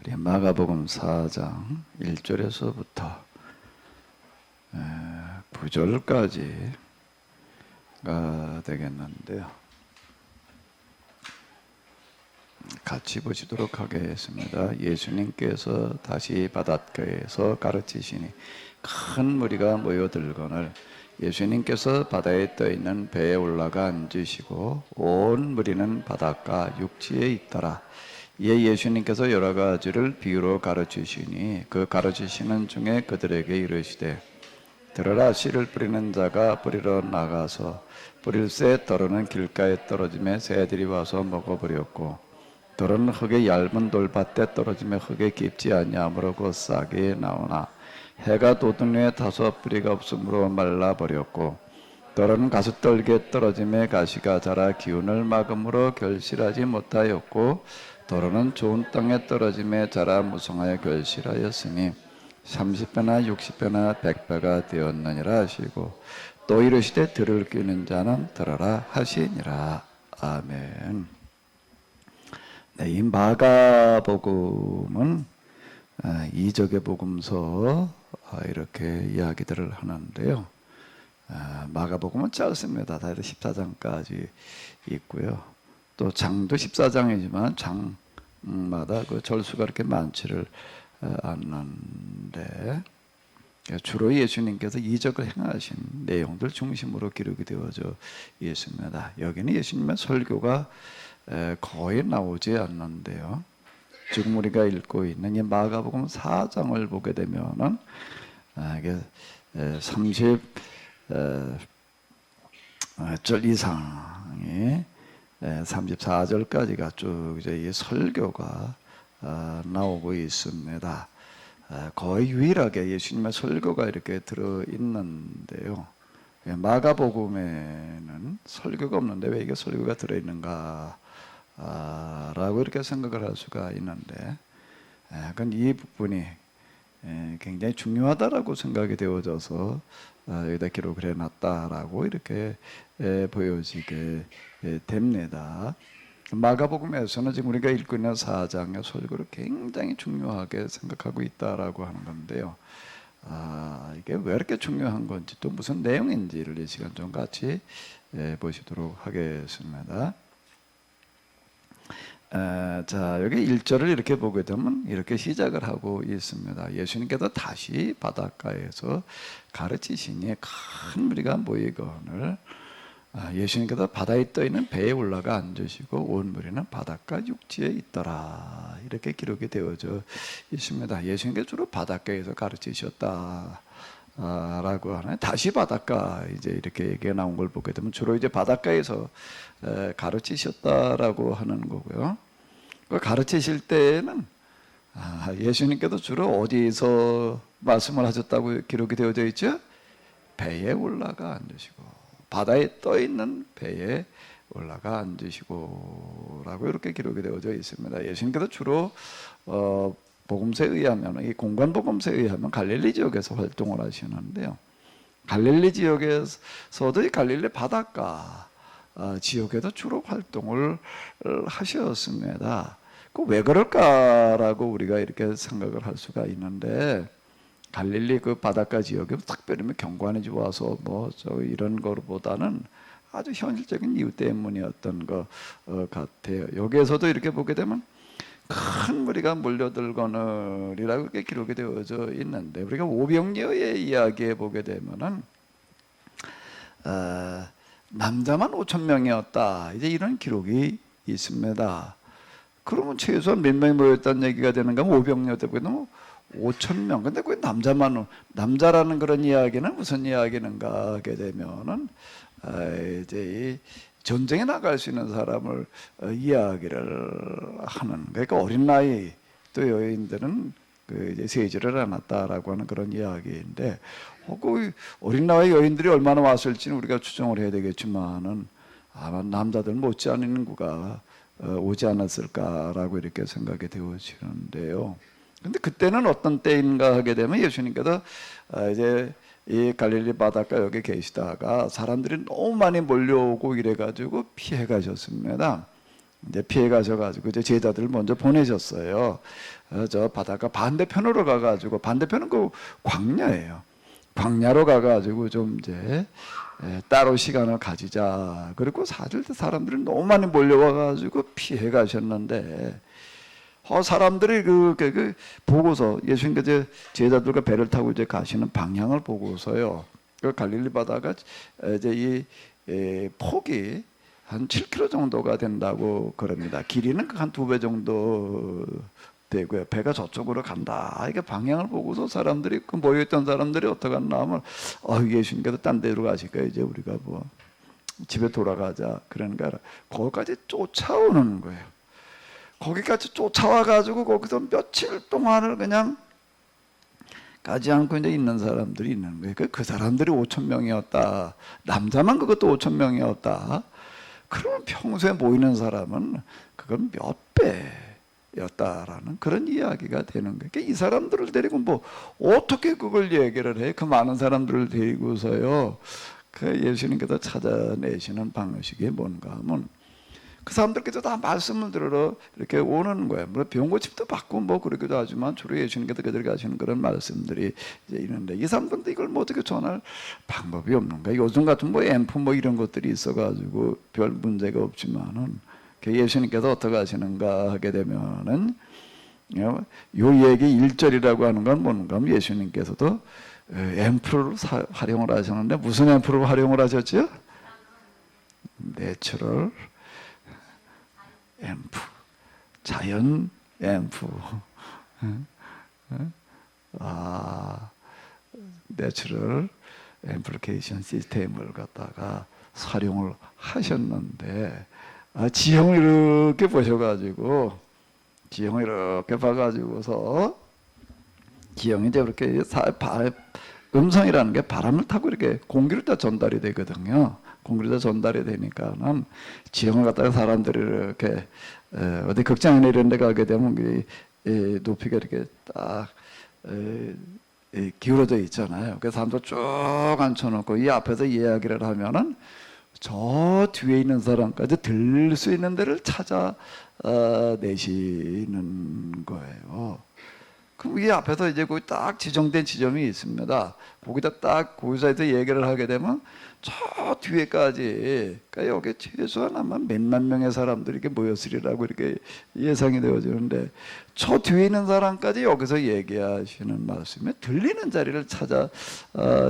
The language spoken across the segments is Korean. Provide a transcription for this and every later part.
우리 마가복음 4장 1절에서부터 9절까지가 되겠는데요. 같이 보시도록 하겠습니다. 예수님께서 다시 바닷가에서 가르치시니 큰 무리가 모여들거늘 예수님께서 바다에 떠있는 배에 올라가 앉으시고 온 무리는 바닷가 육지에 있더라. 이에 예수님께서 여러 가지를 비유로 가르치시니 그 가르치시는 중에 그들에게 이르시되 들으라. 씨를 뿌리는 자가 뿌리러 나가서 뿌릴새 떨어는 길가에 떨어지매 새들이 와서 먹어버렸고 떨어는 흙의 얇은 돌밭에 떨어지며 흙에 깊지 아니하므로 그 싹이 나오나 해가 돋은 후에 다소 뿌리가 없으므로 말라버렸고 떨어는 가시떨기에 떨어지며 가시가 자라 기운을 막음으로 결실하지 못하였고 떨어는 좋은 땅에 떨어지며 자라 무성하여 결실하였으니 30배나 60배나 100배가 되었느니라 하시고 또 이르시되 들을 귀 있는 자는 들어라 하시니라. 아멘. 네, 이 마가복음은 이적의 복음서 이렇게 이야기들을 하는데요. 마가복음은 짧습니다. 다들 14장까지 있고요. 또 장도 14장이지만 장마다 그 절수가 그렇게 많지를 않는데 주로 예수님께서 이적을 행하신 내용들 중심으로 기록이 되어져 있습니다. 여기는 예수님의 설교가 거의 나오지 않는데요. 지금 우리가 읽고 있는 이 마가복음 4장을 보게 되면은 이게 30절 이상이 34절까지가 쭉 이제 이 설교가 나오고 있습니다. 거의 유일하게 예수님의 설교가 이렇게 들어 있는데요. 마가복음에는 설교가 없는데 왜 이게 설교가 들어 있는가? 라고 이렇게 생각을 할 수가 있는데, 그건 이 부분이 굉장히 중요하다라고 생각이 되어져서 여기다 기록을 해놨다라고 이렇게 보여지게 됩니다. 마가복음에서는 지금 우리가 읽고 있는 4장의 설교를 굉장히 중요하게 생각하고 있다라고 하는 건데요. 이게 왜 이렇게 중요한 건지 또 무슨 내용인지를 이 시간 좀 같이 보시도록 하겠습니다. 자, 여기 1절을 이렇게 보게 되면 이렇게 시작을 하고 있습니다. 예수님께서 다시 바닷가에서 가르치시니 큰 무리가 모이거늘 예수님께서 바다에 떠있는 배에 올라가 앉으시고 온 무리는 바닷가 육지에 있더라. 이렇게 기록이 되어져 있습니다. 예수님께서 주로 바닷가에서 가르치셨다. 라고 하나요? 다시 바닷가 이제 이렇게 얘기가 나온 걸 보게 되면 주로 이제 바닷가에서 가르치셨다라고 하는 거고요. 그 가르치실 때에는 예수님께서 주로 어디서 말씀을 하셨다고 기록이 되어져 있죠? 배에 올라가 앉으시고 바다에 떠 있는 배에 올라가 앉으시고라고 이렇게 기록이 되어져 있습니다. 예수님께서 주로 복음서에 의하면 이 공간 복음서에 의하면 갈릴리 지역에서 활동을 하시는데요. 갈릴리 지역에서도 이 갈릴리 바닷가 지역에도 주로 활동을 하셨습니다. 그 왜 그럴까라고 우리가 이렇게 생각을 할 수가 있는데 갈릴리 그 바닷가 지역에 특별히 경관이 좋아서 이런 거보다는 아주 현실적인 이유 때문이었던 것 같아요. 여기에서도 이렇게 보게 되면 큰 무리가 몰려들거늘이라고 이렇게 기록이 되어져 있는데 우리가 오병이어의 이야기에 보게 되면은 남자만 5,000명이었다. 이제 이런 기록이 있습니다. 그러면 최소한 몇 명이 모였다는 얘기가 되는가 하면 오병이어 때문에 5,000명. 근데 그 남자라는 그런 이야기는 무슨 이야기는가 하게 되면은 이제 이 전쟁에 나갈 수 있는 사람을 이야기를 하는, 그러니까 어린 나이 또 여인들은 그 이제 세지를 않았다라고 하는 그런 이야기인데, 그 어린 나이 여인들이 얼마나 왔을지는 우리가 추정을 해야 되겠지만은 아마 남자들 못지않은 인구가 오지 않았을까라고 이렇게 생각이 되어지는데요. 근데 그때는 어떤 때인가 하게 되면 예수님께서 이제 이 갈릴리 바닷가 여기 계시다가 사람들이 너무 많이 몰려오고 이래가지고 피해 가셨습니다. 이제 피해 가셔가지고 이제 제자들을 먼저 보내셨어요. 저 바닷가 반대편으로 가가지고, 반대편은 그 광야예요. 광야로 가가지고 좀 이제 따로 시간을 가지자. 그리고 사실 사람들이 너무 많이 몰려와가지고 피해 가셨는데, 사람들이 그 보고서, 예수님께서 제자들과 배를 타고 이제 가시는 방향을 보고서요, 그 갈릴리 바다가 이제 이 폭이 한 7km 정도가 된다고 그럽니다. 길이는 한 2배 정도 되고요. 배가 저쪽으로 간다. 이게 방향을 보고서 사람들이, 그 모여있던 사람들이 어떻게 하나 하면, 예수님께서 딴 데로 가시니까 이제 우리가 뭐 집에 돌아가자. 그러니까 거기까지 쫓아오는 거예요. 거기까지 쫓아와가지고 거기서 며칠 동안을 그냥 가지 않고 이제 있는 사람들이 있는 거예요. 그 사람들이 5,000명이었다. 남자만 그것도 5,000명이었다. 그러면 평소에 모이는 사람은 그건 몇 배였다라는 그런 이야기가 되는 거예요. 그러니까 이 사람들을 데리고 뭐 어떻게 그걸 얘기를 해? 그 많은 사람들을 데리고서요. 그 예수님께서 찾아내시는 방식이 뭔가 하면, 그 사람들께서 다 말씀을 들으러 이렇게 오는 거예요. 물론 병고침도 받고 뭐 그러기도 하지만 주로 예수님께서 그들에게 하시는 그런 말씀들이 이제 있는데, 이 사람들도 이걸 뭐 어떻게 전할 방법이 없는가? 요즘 같은 뭐 앰프 뭐 이런 것들이 있어가지고 별 문제가 없지만은, 예수님께서 어떻게 하시는가 하게 되면은, 요 얘기 1절이라고 하는 건 뭔가 하면, 예수님께서도 앰프를 활용을 하셨는데, 무슨 앰프를 활용을 하셨죠? 내추럴 앰프, 자연 앰프. 내추럴 앰플리케이션 시스템을 갖다가 활용을 하셨는데, 지형을 이렇게 보셔가지고, 지형을 이렇게 봐가지고서, 지형이 이제 이렇게 음성이라는 게 바람을 타고 이렇게 공기로 다 전달이 되거든요. 공기로 다 전달이 되니까는 지형을 갖다가 사람들이 이렇게 어디 극장이나 이런 데 가게 되면 높이가 이렇게 딱 기울어져 있잖아요. 그래서 사람들 쭉 앉혀놓고 이 앞에서 이야기를 하면은 저 뒤에 있는 사람까지 들을 수 있는 데를 찾아 내시는 거예요. 그럼 이 앞에서 이제 거기 딱 지정된 지점이 있습니다. 거기다 딱 거기서 얘기를 하게 되면 저 뒤에까지, 그러니까 여기 최소한 아마 몇만 명의 사람들이 이렇게 모였으리라고 이렇게 예상이 되어지는데, 저 뒤에 있는 사람까지 여기서 얘기하시는 말씀에 들리는 자리를 찾아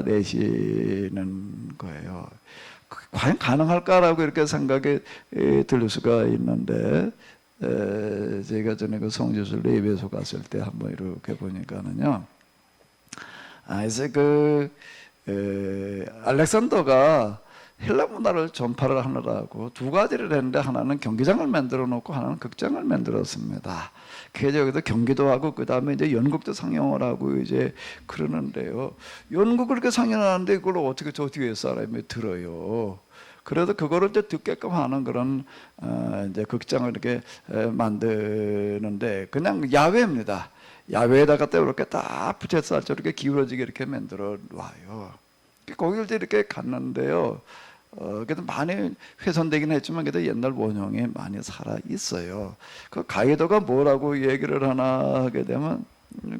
내시는 거예요. 과연 가능할까라고 이렇게 생각이 들 수가 있는데, 제가 전에 그 성지순 예배소 갔을 때 한번 이렇게 보니까는요, 그래서 알렉산더가 헬라 문화를 전파를 하느라고 두 가지를 했는데, 하나는 경기장을 만들어 놓고 하나는 극장을 만들었습니다. 그래서 여기서 경기도 하고 그 다음에 이제 연극도 상영을 하고 이제 그러는데요, 연극을 이렇게 상영하는데 그걸 어떻게 저 뒤에 사람이 들어요? 그래도 그거를 이제 듣게끔 하는 그런 이제 극장을 이렇게 만드는데, 그냥 야외입니다. 야외에다가 이렇게 딱 붙여서 이렇게 기울어지게 이렇게 만들어 놔요. 거기를 이렇게 갔는데요. 그래도 많이 훼손되긴 했지만 그래도 옛날 원형이 많이 살아 있어요. 그 가이드가 뭐라고 얘기를 하나 하게 되면,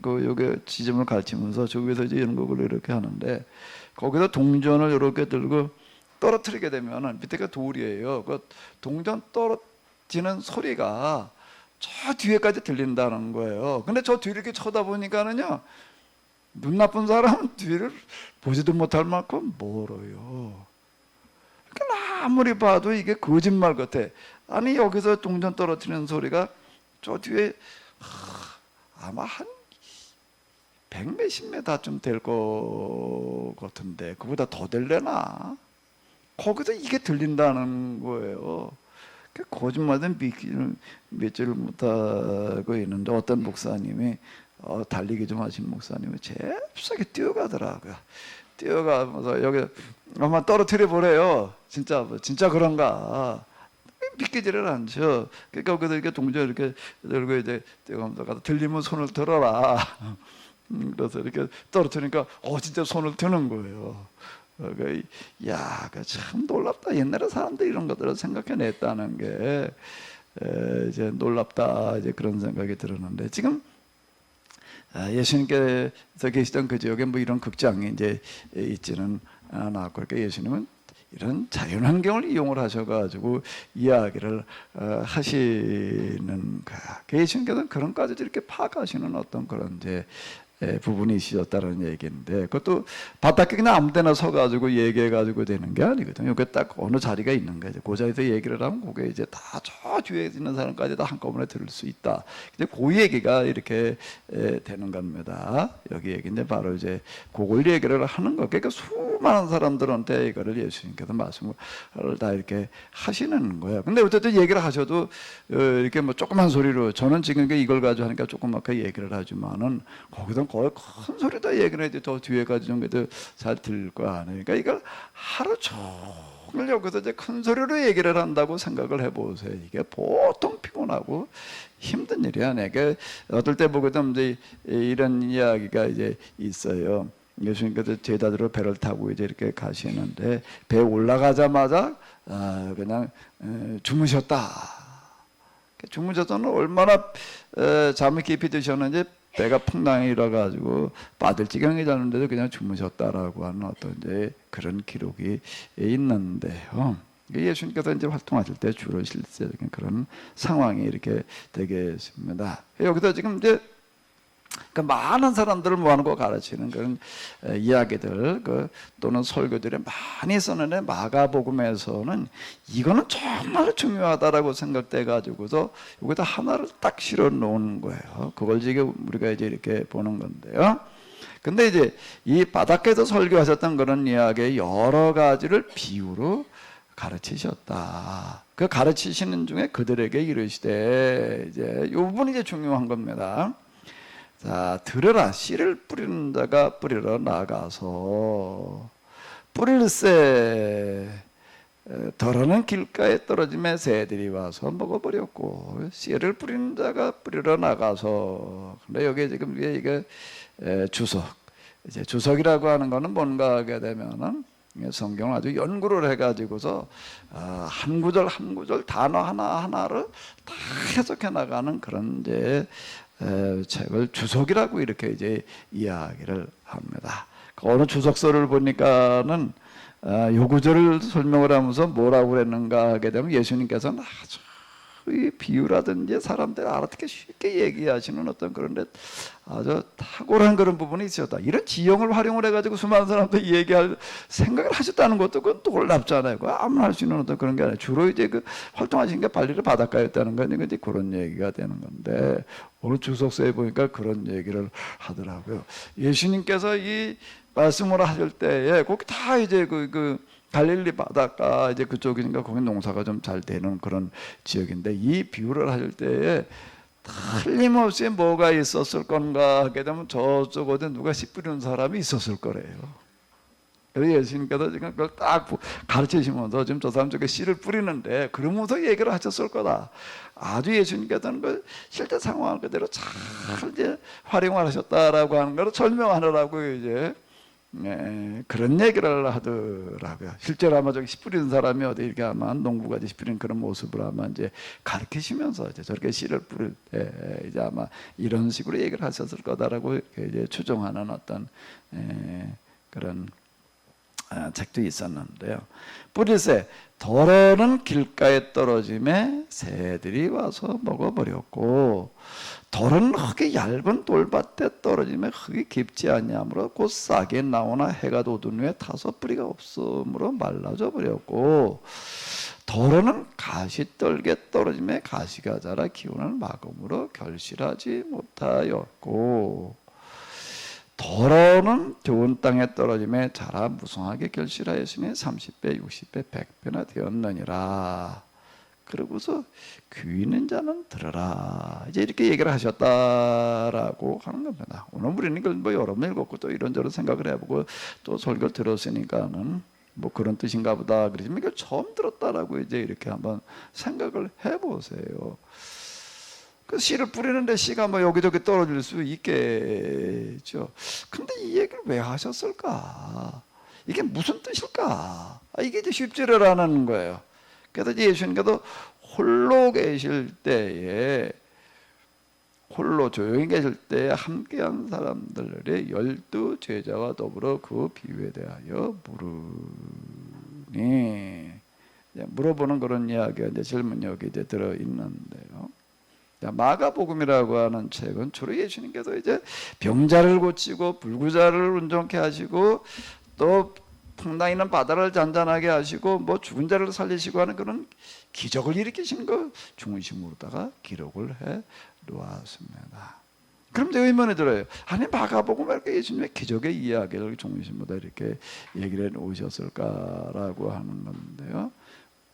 여기 지점을 가르치면서 저기서 이제 연극을 이렇게 하는데, 거기서 동전을 이렇게 들고 떨어뜨리게 되면은 밑에가 돌이에요. 그 동전 떨어지는 소리가 저 뒤에까지 들린다는 거예요. 근데 저 뒤를 이렇게 쳐다보니까는요, 눈 나쁜 사람은 뒤를 보지도 못할 만큼 멀어요. 그러니까 아무리 봐도 이게 거짓말 같아. 아니, 여기서 동전 떨어뜨리는 소리가 저 뒤에 아마 한 100몇십 미터쯤 될 것 같은데, 그보다 더 될래나? 거기서 이게 들린다는 거예요. 거짓말은 믿지를 못하고 있는데, 어떤 목사님이 달리기 좀 하시는 목사님이 잽싸게 뛰어가더라고요. 뛰어가면서 여기 한번 떨어뜨려 보래요. 진짜 그런가? 믿기지를 않죠. 그러니까 거기서 이렇게 동전 이렇게 들고 이제 뛰어가면서 들리면 손을 들어라. 그래서 이렇게 떨어뜨리니까 진짜 손을 드는 거예요. 야, 참 놀랍다. 옛날에 사람들이 이런 것들을 생각해냈다는 게. 이제 놀랍다 이제 그런 생각이 들었는데 지금 예수님께서 계시던 그 지역에 뭐 이런 극장이 이제 있지는 않았고 그러니까 예수님은 이런 자연환경을 이용을 하셔가지고 이야기를 하시는 거야. 예수님께서는 그런 까지도 이렇게 파악하시는 어떤 그런 이제 부분이 있으셨다는 얘기인데 그것도 바닥에 그냥 아무데나 서가지고 얘기해가지고 되는 게 아니거든요. 그게 딱 어느 자리가 있는 거죠. 그 자리에서 얘기를 하면 그게 이제 다 저 뒤에 있는 사람까지 다 한꺼번에 들을 수 있다. 이제 그 얘기가 이렇게 되는 겁니다. 여기 얘기인데 바로 이제 그걸 얘기를 하는 거. 그러니까 수많은 사람들한테 이거를 예수님께서 말씀을 다 이렇게 하시는 거예요. 근데 어쨌든 얘기를 하셔도 이렇게 뭐 조그만 소리로 저는 지금 이걸 가지고 하니까 조그맣게 얘기를 하지만은 거기서 거의 큰 소리다 얘기를 해도 더 뒤에 가지고 좀 그래도 잘 들을 거 아니에요. 그러니까 이걸 하루 종일 여기서 이제 큰 소리로 얘기를 한다고 생각을 해보세요. 이게 보통 피곤하고 힘든 일이 아니에요. 그러니까 어떨 때 보거든 이제 이런 이야기가 이제 있어요. 예수님께서 제자들로 배를 타고 이제 이렇게 가시는데 배 올라가자마자 그냥 주무셨다. 주무셨다는 얼마나 잠을 깊이 드셨는지 배가 풍랑이 일어가지고 빠질 지경이 자는데도 그냥 주무셨다라고 하는 어떤 이제 그런 기록이 있는데요. 예수님께서 이제 활동하실 때 주로 실제적인 그런 상황이 이렇게 되겠습니다. 여기서 지금 이제 그 많은 사람들을 모아놓고 가르치는 그런 이야기들 또는 설교들이 많이 있었는데 마가복음에서는 이거는 정말 중요하다라고 생각돼 가지고서 여기다 하나를 딱 실어 놓은 거예요. 그걸 지금 우리가 이제 이렇게 보는 건데요. 근데 이제 이 바닥에서 설교하셨던 그런 이야기의 여러 가지를 비유로 가르치셨다. 그 가르치시는 중에 그들에게 이르시되 이제 이 부분이 이제 중요한 겁니다. 자, 들으라. 씨를 뿌리는 자가 뿌리러 나가서 뿌릴새 더러는 길가에 떨어짐에 새들이 와서 먹어버렸고 씨를 뿌리는 자가 뿌리러 나가서 근데 여기 지금 이게 주석 이제 주석이라고 하는 거는 뭔가 하게 되면은 성경을 아주 연구를 해가지고서 한 구절 한 구절 단어 하나 하나를 다 해석해 나가는 그런 이제 책을 주석이라고 이렇게 이제 이야기를 합니다. 그 어느 주석서를 보니까는 요 구절을 설명을 하면서 뭐라고 그랬는가 하게 되면 예수님께서는 아주 이 비유라든지 사람들 알아듣기 쉽게 얘기하시는 어떤 그런데 아주 탁월한 그런 부분이 있었다. 이런 지형을 활용을 해가지고 수많은 사람들이 얘기할 생각을 하셨다는 것도 그건 또 놀랍잖아요. 아무나 할 수 있는 어떤 그런 게 아니라 주로 이제 그 활동하신 게 발리르 바닷가였다는 건 이제 그런 얘기가 되는 건데 오늘 주석서에 보니까 그런 얘기를 하더라고요. 예수님께서 이 말씀을 하실 때에 거기 다 이제 그 갈릴리 바닷가 이제 그쪽이니까 거기 농사가 좀 잘 되는 그런 지역인데 이 비유를 하실 때에 틀림없이 뭐가 있었을 건가 하게 되면 저쪽 어디 누가 씨 뿌리는 사람이 있었을 거래요. 그래서 예수님께서 지금 그걸 딱 가르치시면서 지금 저 사람 저게 씨를 뿌리는데 그러면서 얘기를 하셨을 거다. 아주 예수님께서는 그 실제 상황을 그대로 잘 이제 활용을 하셨다라고 하는 걸 설명하느라고 이제 그런 얘기를 하더라고요. 실제로 아마 저기 씨 뿌리는 사람이 어디 이렇게 아마 농부가 씨 뿌리는 그런 모습을 아마 이제 가르치시면서 이제 저렇게 씨를 뿌릴 때 이제 아마 이런 식으로 얘기를 하셨을 거다라고 이렇게 이제 추정하는 어떤 그런 책도 있었는데요. 뿌릴새 더러는 길가에 떨어짐에 새들이 와서 먹어버렸고 돌은 흙이 얇은 돌밭에 떨어지면 흙이 깊지 아니하므로 곧 싹이 나오나 해가 돋은 후에 타서 뿌리가 없으므로 말라져 버렸고 돌은 가시떨게 떨어짐에 가시가 자라 기운을 막음으로 결실하지 못하였고 도로는 좋은 땅에 떨어짐에 자라 무성하게 결실하였으니 30배, 60배, 100배나 되었느니라. 그러고서 귀 있는 자는 들어라. 이제 이렇게 얘기를 하셨다라고 하는 겁니다. 오늘 우리는 이걸 뭐 여러 번 읽었고 또 이런저런 생각을 해보고 또 설교를 들었으니까는 뭐 그런 뜻인가 보다. 그러지만 이걸 처음 들었다라고 이제 이렇게 한번 생각을 해보세요. 그 씨를 뿌리는데 씨가 뭐 여기저기 떨어질 수 있겠죠. 근데 이 얘기를 왜 하셨을까? 이게 무슨 뜻일까? 이게 이제 쉽지를 않은 거예요. 그래서 예수님께서 홀로 계실 때에, 홀로 조용히 계실 때에 함께한 사람들의 12 제자와 더불어 그 비유에 대하여 물으니, 물어보는 그런 이야기가 이제 질문이 여기 이제 들어 있는데요. 마가복음이라고 하는 책은 주로 예수님께서 이제 병자를 고치고 불구자를 온전케 하시고 또 풍랑 있는 바다를 잔잔하게 하시고 뭐 죽은 자를 살리시고 하는 그런 기적을 일으키신 거 중심으로다가 기록을 해 놓았습니다. 그럼 이제 의문이 들어요. 아니 마가복음에 이렇게 예수님의 기적의 이야기를 중심으로 이렇게 얘기를 해 놓으셨을까라고 하는 건데요.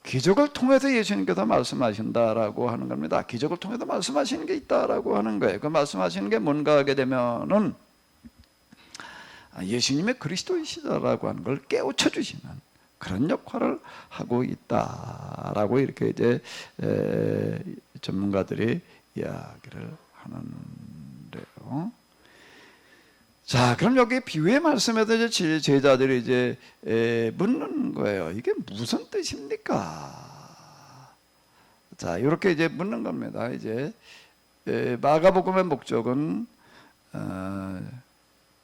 기적을 통해서 예수님께서 말씀하신다라고 하는 겁니다. 기적을 통해서 말씀하시는 게 있다라고 하는 거예요. 그 말씀하시는 게 뭔가 하게 되면은 예수님의 그리스도이시다라고 하는 걸 깨우쳐 주시는 그런 역할을 하고 있다라고 이렇게 이제 전문가들이 이야기를 하는데요. 자, 그럼 여기 비유의 말씀에서 이제 제자들이 이제 묻는 거예요. 이게 무슨 뜻입니까? 자, 이렇게 이제 묻는 겁니다. 이제 마가복음의 목적은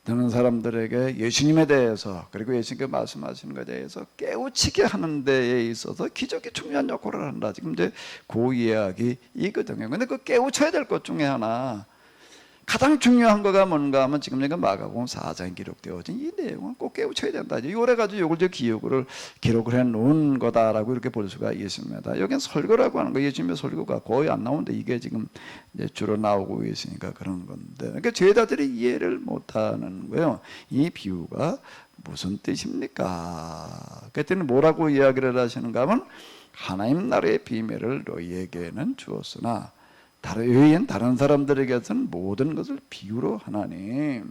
듣는 사람들에게 예수님에 대해서 그리고 예수님께 말씀하시는 것에 대해서 깨우치게 하는 데에 있어서 기적이 중요한 역할을 한다. 지금 이제 그 이야기이거든요. 근데 그 깨우쳐야 될 것 중에 하나, 가장 중요한 거가 뭔가 하면 지금 내가 마가복음 4장에 기록되어진 이 내용은 꼭 깨우쳐야 된다. 이걸 해가지고 이걸 이제 기록을 해 놓은 거다라고 이렇게 볼 수가 있습니다. 여기는 설교라고 하는 거, 예수님의 설교가 거의 안 나오는데 이게 지금 이제 주로 나오고 있으니까 그런 건데, 그러니까 제자들이 이해를 못하는 거예요. 이 비유가 무슨 뜻입니까? 그때는 뭐라고 이야기를 하시는가 하면 하나님 나라의 비밀을 너희에게는 주었으나 다른 사람들에게서는 모든 것을 비유로 하나니,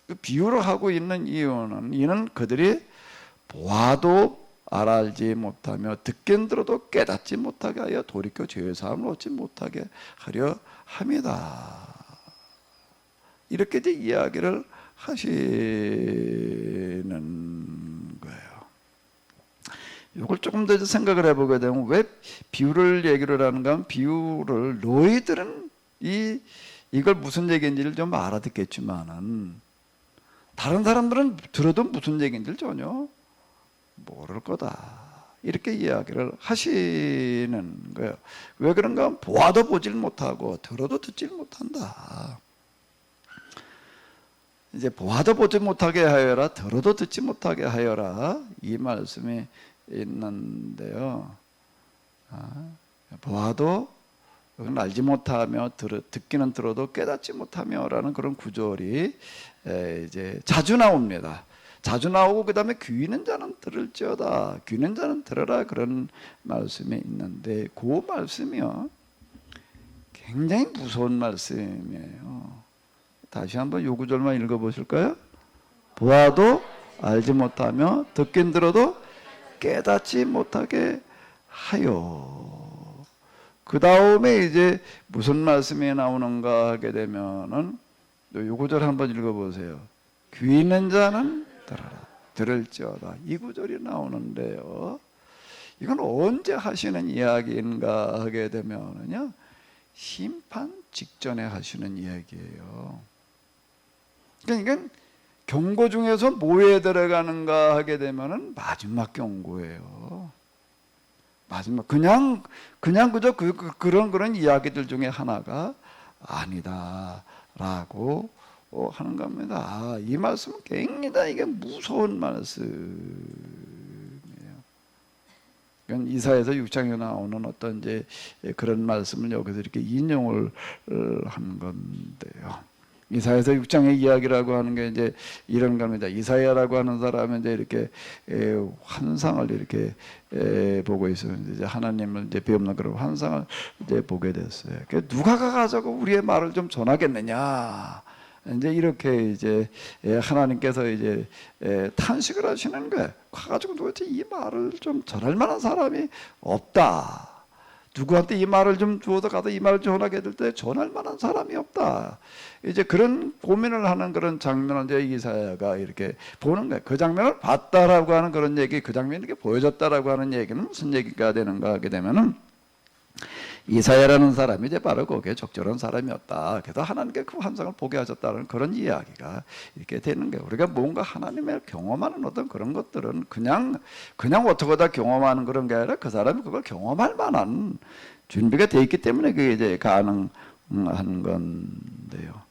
그 비유로 하고 있는 이유는 이는 그들이 보아도 알지 못하며 듣긴 들어도 깨닫지 못하게 하여 돌이켜 죄의 사함을 얻지 못하게 하려 함이다. 이렇게 이제 이야기를 하시는 거예요. 이걸 조금 더 생각을 해보게 되면 왜 비유를 얘기를 하는가 하면, 비유를 너희들은 이걸 무슨 얘기인지를 좀 알아듣겠지만은 다른 사람들은 들어도 무슨 얘기인지를 전혀 모를 거다, 이렇게 이야기를 하시는 거예요. 왜 그런가 하면 보아도 보질 못하고 들어도 듣질 못한다. 이제 보아도 보지 못하게 하여라, 들어도 듣지 못하게 하여라, 이 말씀이 있는데요. 보아도 알지 못하며 듣기는 들어도 깨닫지 못하며라는 그런 구절이 이제 자주 나옵니다. 자주 나오고 그 다음에 귀 있는 자는 들을지어다, 귀 있는 자는 들어라, 그런 말씀이 있는데 그 말씀이요 굉장히 무서운 말씀이에요. 다시 한번 요 구절만 읽어보실까요? 보아도 알지 못하며 듣긴 들어도 깨닫지 못하게 하여. 그 다음에 이제 무슨 말씀이 나오는가 하게 되면은 요 구절 한번 읽어보세요. 귀 있는 자는 들어라, 들을지어다, 이 구절이 나오는데요. 이건 언제 하시는 이야기인가 하게 되면은요, 심판 직전에 하시는 이야기예요. 그러니까 경고 중에서 뭐에 들어가는가 하게 되면은 마지막 경고예요. 마지막 그냥 그저 그런 이야기들 중에 하나가 아니다라고 하는 겁니다. 이 말씀은 굉장히 이게 무서운 말씀이에요. 그러니까 이사야서 6장에 나오는 어떤 이제 그런 말씀을 여기서 이렇게 인용을 한 건데요. 이사야서 6장의 이야기라고 하는 게 이제 이런 겁니다. 이사야라고 하는 사람은 이제 이렇게 환상을 이렇게 보고 있었는데, 이제 하나님을 이제 배움는 그런 환상을 이제 보게 됐어요. 누가 가가지고 우리의 말을 좀 전하겠느냐, 이제 이렇게 이제 하나님께서 이제 탄식을 하시는 거예요. 가가지고 도대체 이 말을 좀 전할 만한 사람이 없다. 누구한테 이 말을 좀 주어서 가서 이 말을 전하게 될 때 전할 만한 사람이 없다. 이제 그런 고민을 하는 그런 장면을 이제 이사야가 이렇게 보는 거예요. 그 장면을 봤다라고 하는 그런 얘기, 그 장면이 이렇게 보여졌다라고 하는 얘기는 무슨 얘기가 되는가 하게 되면은, 이사야라는 사람이 이제 바로 거기에 적절한 사람이었다. 그래서 하나님께 그 환상을 보게 하셨다는 그런 이야기가 이렇게 되는 거예요. 우리가 뭔가 하나님을 경험하는 어떤 그런 것들은 그냥 어떻게 다 경험하는 그런 게 아니라 그 사람이 그걸 경험할 만한 준비가 돼 있기 때문에 그게 이제 가능한 건데요.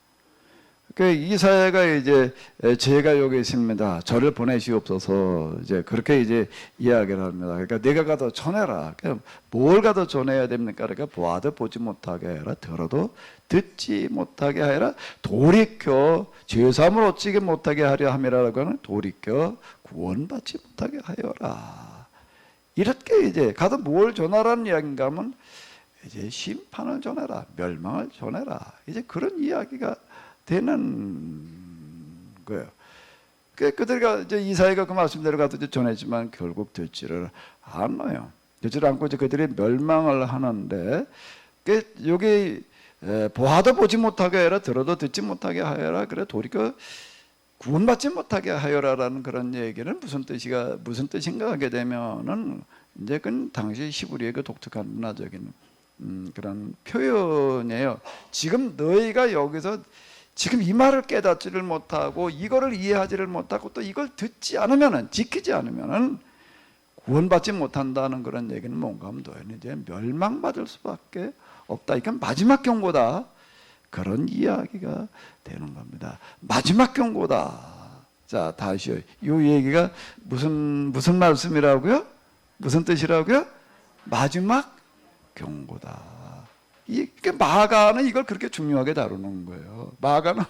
그 이사야가 이제 제가 여기 있습니다. 저를 보내시옵소서 이제 그렇게 이제 이야기를 합니다. 그러니까 내가 가서 전해라. 그러니까 뭘 가서 전해야 됩니까? 그러니까 보아도 보지 못하게 하여라. 들어도 듣지 못하게 하여라. 돌이켜 죄사함을 어찌게 못하게 하려 함이라고 하는 돌이켜 구원받지 못하게 하여라. 이렇게 이제 가서 뭘 전하라는 이야기인가 하면 이제 심판을 전해라. 멸망을 전해라. 이제 그런 이야기가 되는 거예요. 그들가 이제 이사야가 그 말씀대로 가서 이제 전했지만 결국 듣지를 않아요. 듣지를 않고 이제 그들이 멸망을 하는데 여기 보아도 보지 못하게 하여라, 들어도 듣지 못하게 하여라. 그래 돌이켜 구원받지 못하게 하여라라는 그런 얘기는 무슨 뜻인가 하게 되면은 이제 그 당시 히브리의 그 독특한 문화적인 그런 표현이에요. 지금 너희가 여기서 지금 이 말을 깨닫지를 못하고 이거를 이해하지를 못하고 또 이걸 듣지 않으면은 지키지 않으면은 구원받지 못한다는 그런 얘기는 뭔가 하면 너희는 이제 멸망받을 수밖에 없다. 이건 마지막 경고다. 그런 이야기가 되는 겁니다. 마지막 경고다. 자, 다시요. 이 얘기가 무슨 말씀이라고요? 무슨 뜻이라고요? 마지막 경고다. 마가는 이걸 그렇게 중요하게 다루는 거예요. 마가는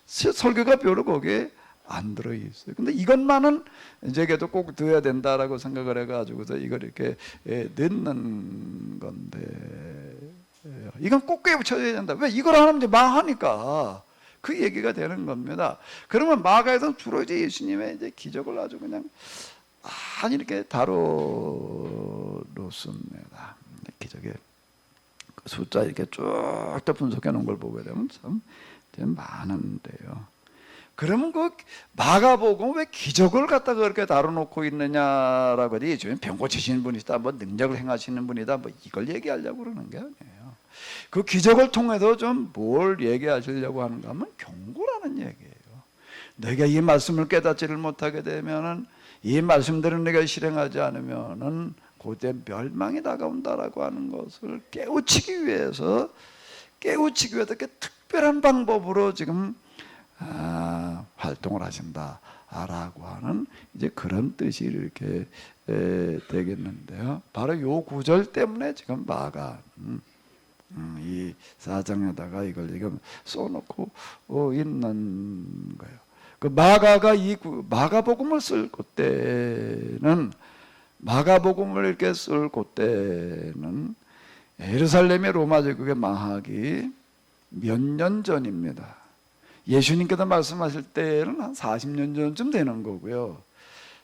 설교가 별로 거기에 안 들어있어요. 근데 이것만은 이제 그래도 꼭 들어야 된다라고 생각을 해가지고서 이걸 이렇게 넣는 건데, 이건 꼭 깨우쳐야 된다. 왜? 이걸 안 하면 이제 망하니까. 그 얘기가 되는 겁니다. 그러면 마가에서는 주로 이제 예수님의 이제 기적을 아주 그냥 이렇게 다뤄놓습니다. 기적에. 숫자 이렇게 쭉 다 분석해 놓은 걸 보게 되면 참 많은데요. 그러면 그 마가복음 왜 기적을 갖다가 그렇게 다뤄놓고 있느냐라고 하더니 요즘 병 고치시는 분이다, 뭐 능력을 행하시는 분이다, 뭐 이걸 얘기하려고 그러는 게 아니에요. 그 기적을 통해서 좀 뭘 얘기하시려고 하는가 하면 경고라는 얘기예요. 너희가 이 말씀을 깨닫지를 못하게 되면은, 이 말씀대로 내가 실행하지 않으면은 그때 멸망이 다가온다라고 하는 것을 깨우치기 위해서 이렇게 특별한 방법으로 지금 활동을 하신다라고 하는 이제 그런 뜻이 이렇게 되겠는데요. 바로 요 구절 때문에 지금 마가 이 4장에다가 이걸 지금 써놓고 있는 거예요. 그 마가가 이 마가복음을 쓸 그때는, 마가복음을 이렇게 쓸 그때는 예루살렘의 로마 제국의 망하기 몇 년 전입니다. 예수님께서 말씀하실 때는 한 40년 전쯤 되는 거고요.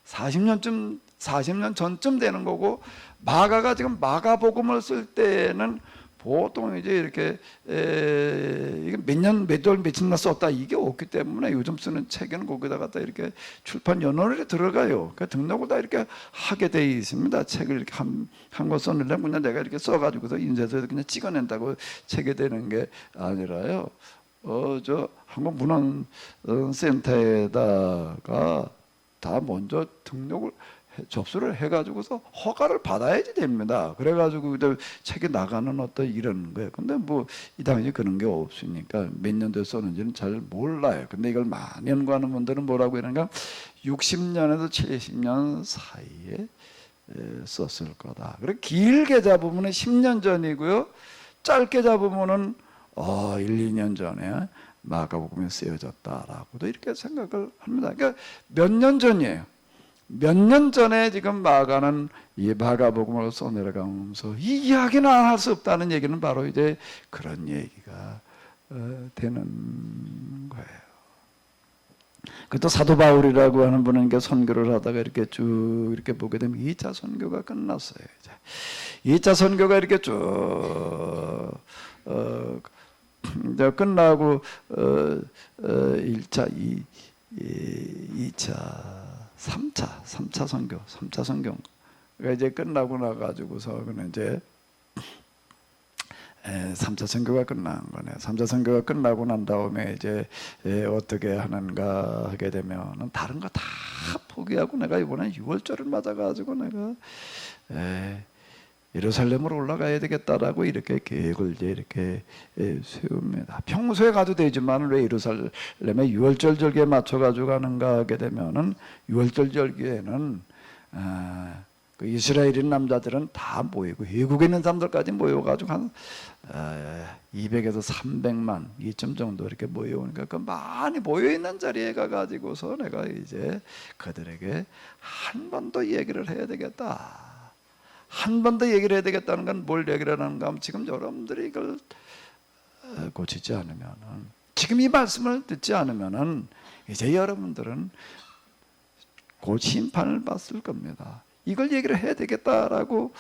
40년 전쯤 되는 거고, 마가가 지금 마가복음을 쓸 때는 보통 이제 이렇게 이게 몇 월 며칠나 썼다 이게 없기 때문에 요즘 쓰는 책에는 거기다 갖다 이렇게 출판 연월에 들어가요. 그 등록을 다 이렇게 하게 돼 있습니다. 책을 이렇게 한 권 써내려면 그냥 내가 이렇게 써가지고서 인쇄해서 그냥 찍어낸다고 책이 되는 게 아니라요. 저 한국문헌센터에다가 다 먼저 등록을 접수를 해가지고서 허가를 받아야지 됩니다. 그래가지고 책이 나가는 어떤 이런 거예요. 근데 뭐 이 당시 그런 게 없으니까 몇 년도에 썼는지는 잘 몰라요. 근데 이걸 많이 연구하는 분들은 뭐라고 이러는가, 60년에서 70년 사이에 썼을 거다. 그리고 길게 잡으면 10년 전이고요. 짧게 잡으면은 1, 2년 전에 마가복음에 쓰여졌다라고도 이렇게 생각을 합니다. 그러니까 몇 년 전이에요. 몇 년 전에 지금 마가는 이 마가복음을 써내려가면서 이 이야기는 안 할 수 없다는 얘기는 바로 이제 그런 얘기가 되는 거예요. 그것도 사도 바울이라고 하는 분은 선교를 하다가 이렇게 쭉 이렇게 보게 되면 2차 선교가 끝났어요. 이제 2차 선교가 이렇게 쭉 끝나고 1차, 2차, 3차 선교. 그러니까 이제 끝나고 나가지고서 그는 이제 3차 선교가 끝난 거네. 3차 선교가 끝나고 난 다음에 이제 어떻게 하는가 하게 되면은 다른 거 다 포기하고 내가 이번에 6월절을 맞아가지고 내가 예루살렘으로 올라가야 되겠다라고 이렇게 계획을 이제 이렇게 세웁니다. 평소에 가도 되지만 왜 예루살렘에 6월절 절기에 맞춰가지고 가는가 하게 되면은 6월절 절기에는 그 이스라엘인 남자들은 다 모이고 외국에 있는 사람들까지 모여가지고 한 200에서 300만 이쯤 정도 이렇게 모여오니까 그 많이 모여있는 자리에 가가지고서 내가 이제 그들에게 한 번 더 얘기를 해야 되겠다. 한 번 더 얘기를 해야 되겠다는 건 뭘 얘기를 하는가 하면 지금 여러분들이 이걸 고치지 않으면은, 지금 이 말씀을 듣지 않으면은 이제 여러분들은 곧 심판을 받을 겁니다. 이걸 얘기를 해야 되겠다라고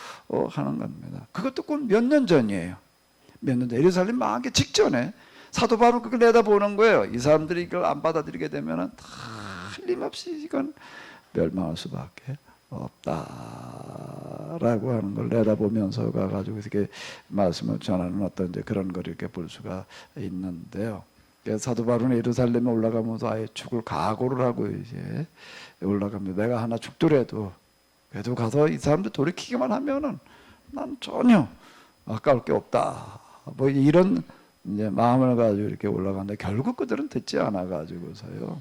하는 겁니다. 그것도 꼭 몇 년 전이에요. 몇 년 전, 예루살렘 망하기 직전에 사도 바울은 그걸 내다보는 거예요. 이 사람들이 이걸 안 받아들이게 되면은 틀림없이 이건 멸망할 수밖에 없다라고 하는 걸 내다보면서 가가지고 이렇게 말씀을 전하는 어떤 이제 그런 걸 이렇게 볼 수가 있는데요. 사도 바울은 예루살렘에 올라가면서 아예 죽을 각오를 하고 이제 올라갑니다. 내가 하나 죽더라도 그래도 가서 이 사람들 돌이키기만 하면은 난 전혀 아까울 게 없다. 뭐 이런 이제 마음을 가지고 이렇게 올라가는데 결국 그들은 듣지 않아 가지고서요.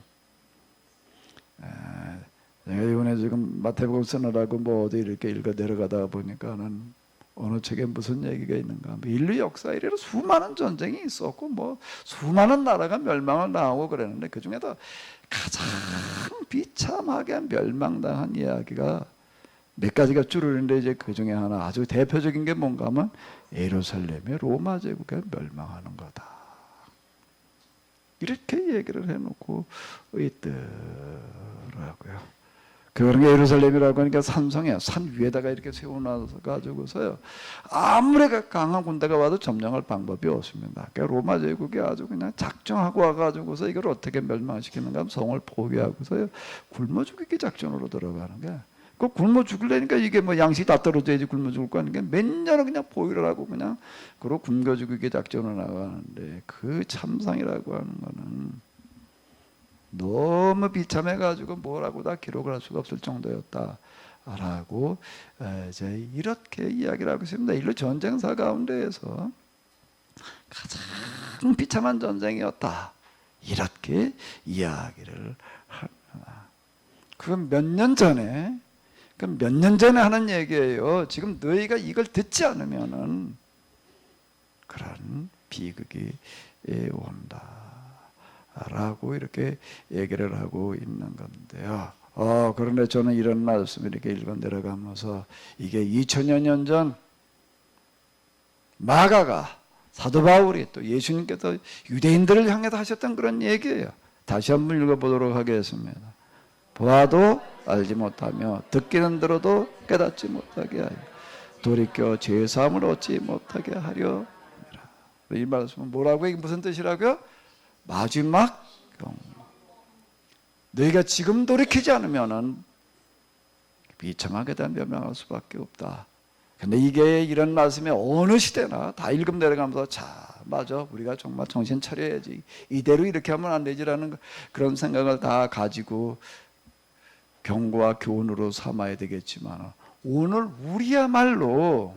내가 이번에 지금 마태복음 쓰느라고 뭐 어디 이렇게 읽어 내려가다 보니까는 어느 책에 무슨 얘기가 있는가? 인류 역사에 이래 수많은 전쟁이 있었고 뭐 수많은 나라가 멸망을 당하고 그랬는데 그 중에도 가장 비참하게 멸망당한 이야기가 몇 가지가 줄어있는데 이제 그 중에 하나 아주 대표적인 게 뭔가 하면 예루살렘의 로마 제국에 멸망하는 거다. 이렇게 얘기를 해놓고 있더라고요. 그런 게 예루살렘이라고 하니까 산성이야. 산 위에다가 이렇게 세워놔서 가지고서요. 아무리 강한 군대가 와도 점령할 방법이 없습니다. 그러니까 로마 제국이 아주 그냥 작정하고 와가지고서 이걸 어떻게 멸망시키는가 하면 성을 포위하고서요. 굶어 죽이기 작전으로 들어가는 게. 그 굶어 죽으려니까 이게 뭐 양식이 다 떨어져야지 굶어 죽을 거 아니니까 몇 년을 그냥 포위를 하고 그냥 그러고 굶겨 죽이기 작전으로 나가는데 그 참상이라고 하는 거는 너무 비참해가지고 뭐라고 다 기록을 할 수가 없을 정도였다라고 이제 이렇게 이야기를 하고 있습니다. 인류 전쟁사 가운데에서 가장 비참한 전쟁이었다. 이렇게 이야기를 합니다. 그건 몇 년 전에 하는 얘기예요. 지금 너희가 이걸 듣지 않으면은 그런 비극이 온다. 라고 이렇게 얘기를 하고 있는 건데요. 그런데 저는 이런 말씀을 이렇게 읽어 내려가면서 이게 2000여 년 전 마가가 사도 바울이 또 예수님께서 유대인들을 향해서 하셨던 그런 얘기예요. 다시 한번 읽어보도록 하겠습니다. 보아도 알지 못하며 듣기는 들어도 깨닫지 못하게 하여 돌이켜 죄사함을 얻지 못하게 하려. 이 말씀은 뭐라고? 이게 무슨 뜻이라고요? 마지막 경우. 너희가 지금 돌이키지 않으면은 비참하게 다 멸망할 수밖에 없다. 근데 이게 이런 말씀에 어느 시대나 다 읽음 내려가면서 자, 맞아. 우리가 정말 정신 차려야지. 이대로 이렇게 하면 안 되지라는 그런 생각을 다 가지고 경고와 교훈으로 삼아야 되겠지만 오늘 우리야말로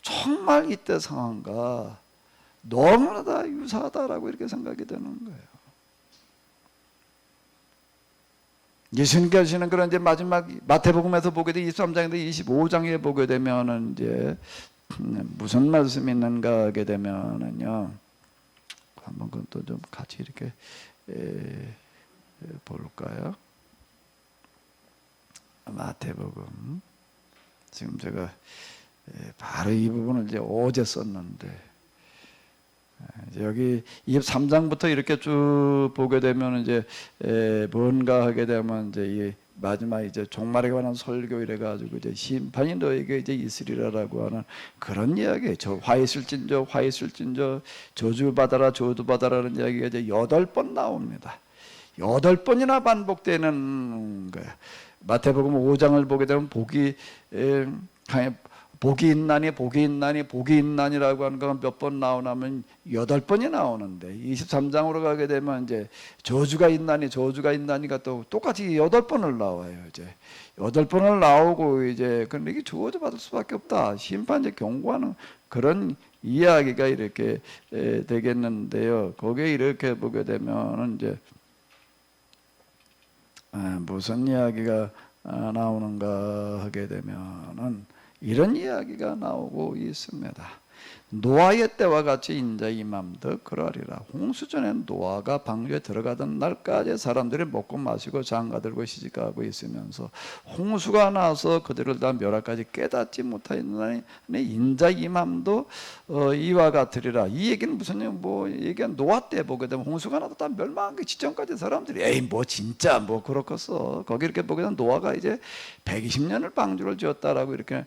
정말 이때 상황과 너무나 다 유사하다라고 이렇게 생각이 되는 거예요. 예수님께서 하시는 그런 이제 마지막 마태복음에서 보게 돼 23장에서 25장에 보게 되면은 이제 무슨 말씀이 있는가 하게 되면은요. 한번 그것도 좀 같이 이렇게 볼까요? 마태복음. 지금 제가 바로 이 부분을 이제 어제 썼는데 여기 23장부터 이렇게 쭉 보게 되면 이제 뭔가 하게 되면 이제 이 마지막 이제 종말에 관한 설교 이래 가지고 이제 심판이 너에게 이제 있으리라라고 하는 그런 이야기예요. 저 화 있을진저 저주 받아라 저주 받아라는 이야기가 이제 8번 나옵니다. 8번이나 반복되는 거예요. 마태복음 5장을 보게 되면 복이 있나니 복이 있나니 복이 있나니라고 하는 건 몇 번 나오냐면 8번이 나오는데 23장으로 가게 되면 이제 저주가 있나니 저주가 있나니가 또 똑같이 8번을 나와요. 이제 8번을 나오고 이제 그런데 이게 저주받을 수밖에 없다. 심판제 경고하는 그런 이야기가 이렇게 되겠는데요. 거기에 이렇게 보게 되면은 이제 무슨 이야기가 나오는가 하게 되면은 이런 이야기가 나오고 있습니다. 노아의 때와 같이 인자 임함도 그러하리라. 홍수전에 노아가 방주에 들어가던 날까지 사람들이 먹고 마시고 장가들고 시집가고 있으면서 홍수가 나서 그들을 다 멸하까지 깨닫지 못하였나니 인자 임함도 이와 같으리라. 이 얘기는 무슨 뭐 얘기가 노아 때 보게 되면 홍수가 나서 다 멸망하기 직전까지 사람들이 에이 뭐 진짜 뭐 그렇겠어. 거기 이렇게 보게 되면 노아가 이제 120년을 방주를 지었다라고 이렇게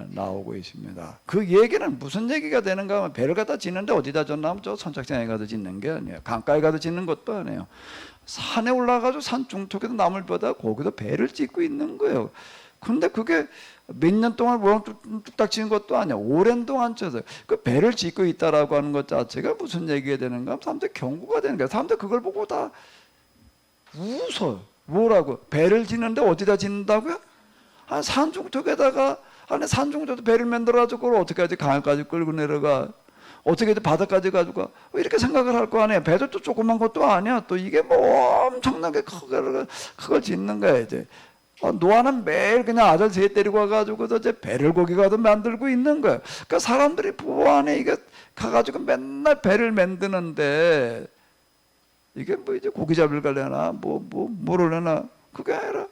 나오고 있습니다. 그 얘기는 무슨 얘기가 되는가 하면 배를 갖다 짓는데 어디다 졌나 하면 저 선착장에 가서 짓는 게 아니에요. 강가에 가서 짓는 것도 아니에요. 산에 올라가서 산 중턱에서 나무를 뻗어 거기도 배를 짓고 있는 거예요. 근데 그게 몇 년 동안 모양 뚝딱 지은 것도 아니야. 오랜 동안 쳐서 그 배를 짓고 있다라고 하는 것 자체가 무슨 얘기가 되는가 하면 사람들 경고가 되는 거야. 사람들 그걸 보고 다 웃어요. 뭐라고? 배를 짓는데 어디다 짓는다고요? 한 산중턱에다가 안에 산중턱에도 배를 만들어가지고 그걸 어떻게 하지? 강을까지 끌고 내려가. 어떻게 바다까지 가지고 이렇게 생각을 할 거 아니에요. 배도 또 조그만 것도 아니야. 또 이게 뭐 엄청나게 그걸 짓는 거야 이제. 노아는 매일 그냥 아들 셋 데리고 와가지고 이제 배를 거기 가서 만들고 있는 거야. 그러니까 사람들이 부부 안에 이게 가가지고 맨날 배를 만드는데 이게 뭐 이제 고기 잡을 가려나 뭐를 하나 그게 아니라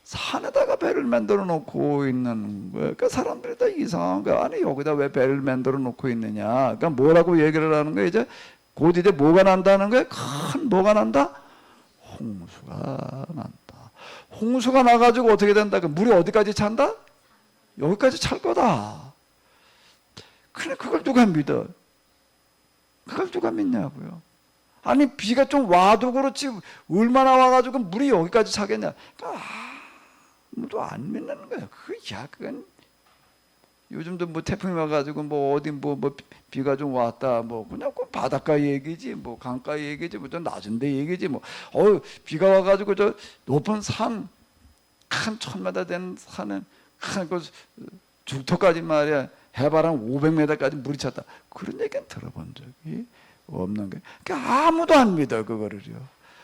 산에다가 배를 만들어 놓고 있는 거예요. 그러니까 사람들이 다 이상한 거야. 아니 여기다 왜 배를 만들어 놓고 있느냐. 그러니까 뭐라고 얘기를 하는 거야. 이제 곧 이제 뭐가 난다는 거야. 큰 뭐가 난다? 홍수가 난다. 홍수가 나가지고 어떻게 된다? 물이 어디까지 찬다? 여기까지 찰 거다. 그래 그걸 누가 믿어? 그걸 누가 믿냐고요. 아니 비가 좀 와도 그렇지 얼마나 와가지고 물이 여기까지 차겠냐. 그러니까 아무도 안 믿는 거야. 그건 요즘도 뭐 태풍이 와가지고 뭐 어디 뭐 비가 좀 왔다 뭐 그냥 그 바닷가 얘기지 뭐 강가 얘기지 뭐 좀 낮은데 얘기지 뭐 비가 와가지고 저 높은 산 한 1000m 된 산은 그 죽터까지 말이야 해발 한 500m까지 물이 찼다. 그런 얘기는 들어본 적이 없는 거예요. 그러니까 아무도 안 믿어 그거를요.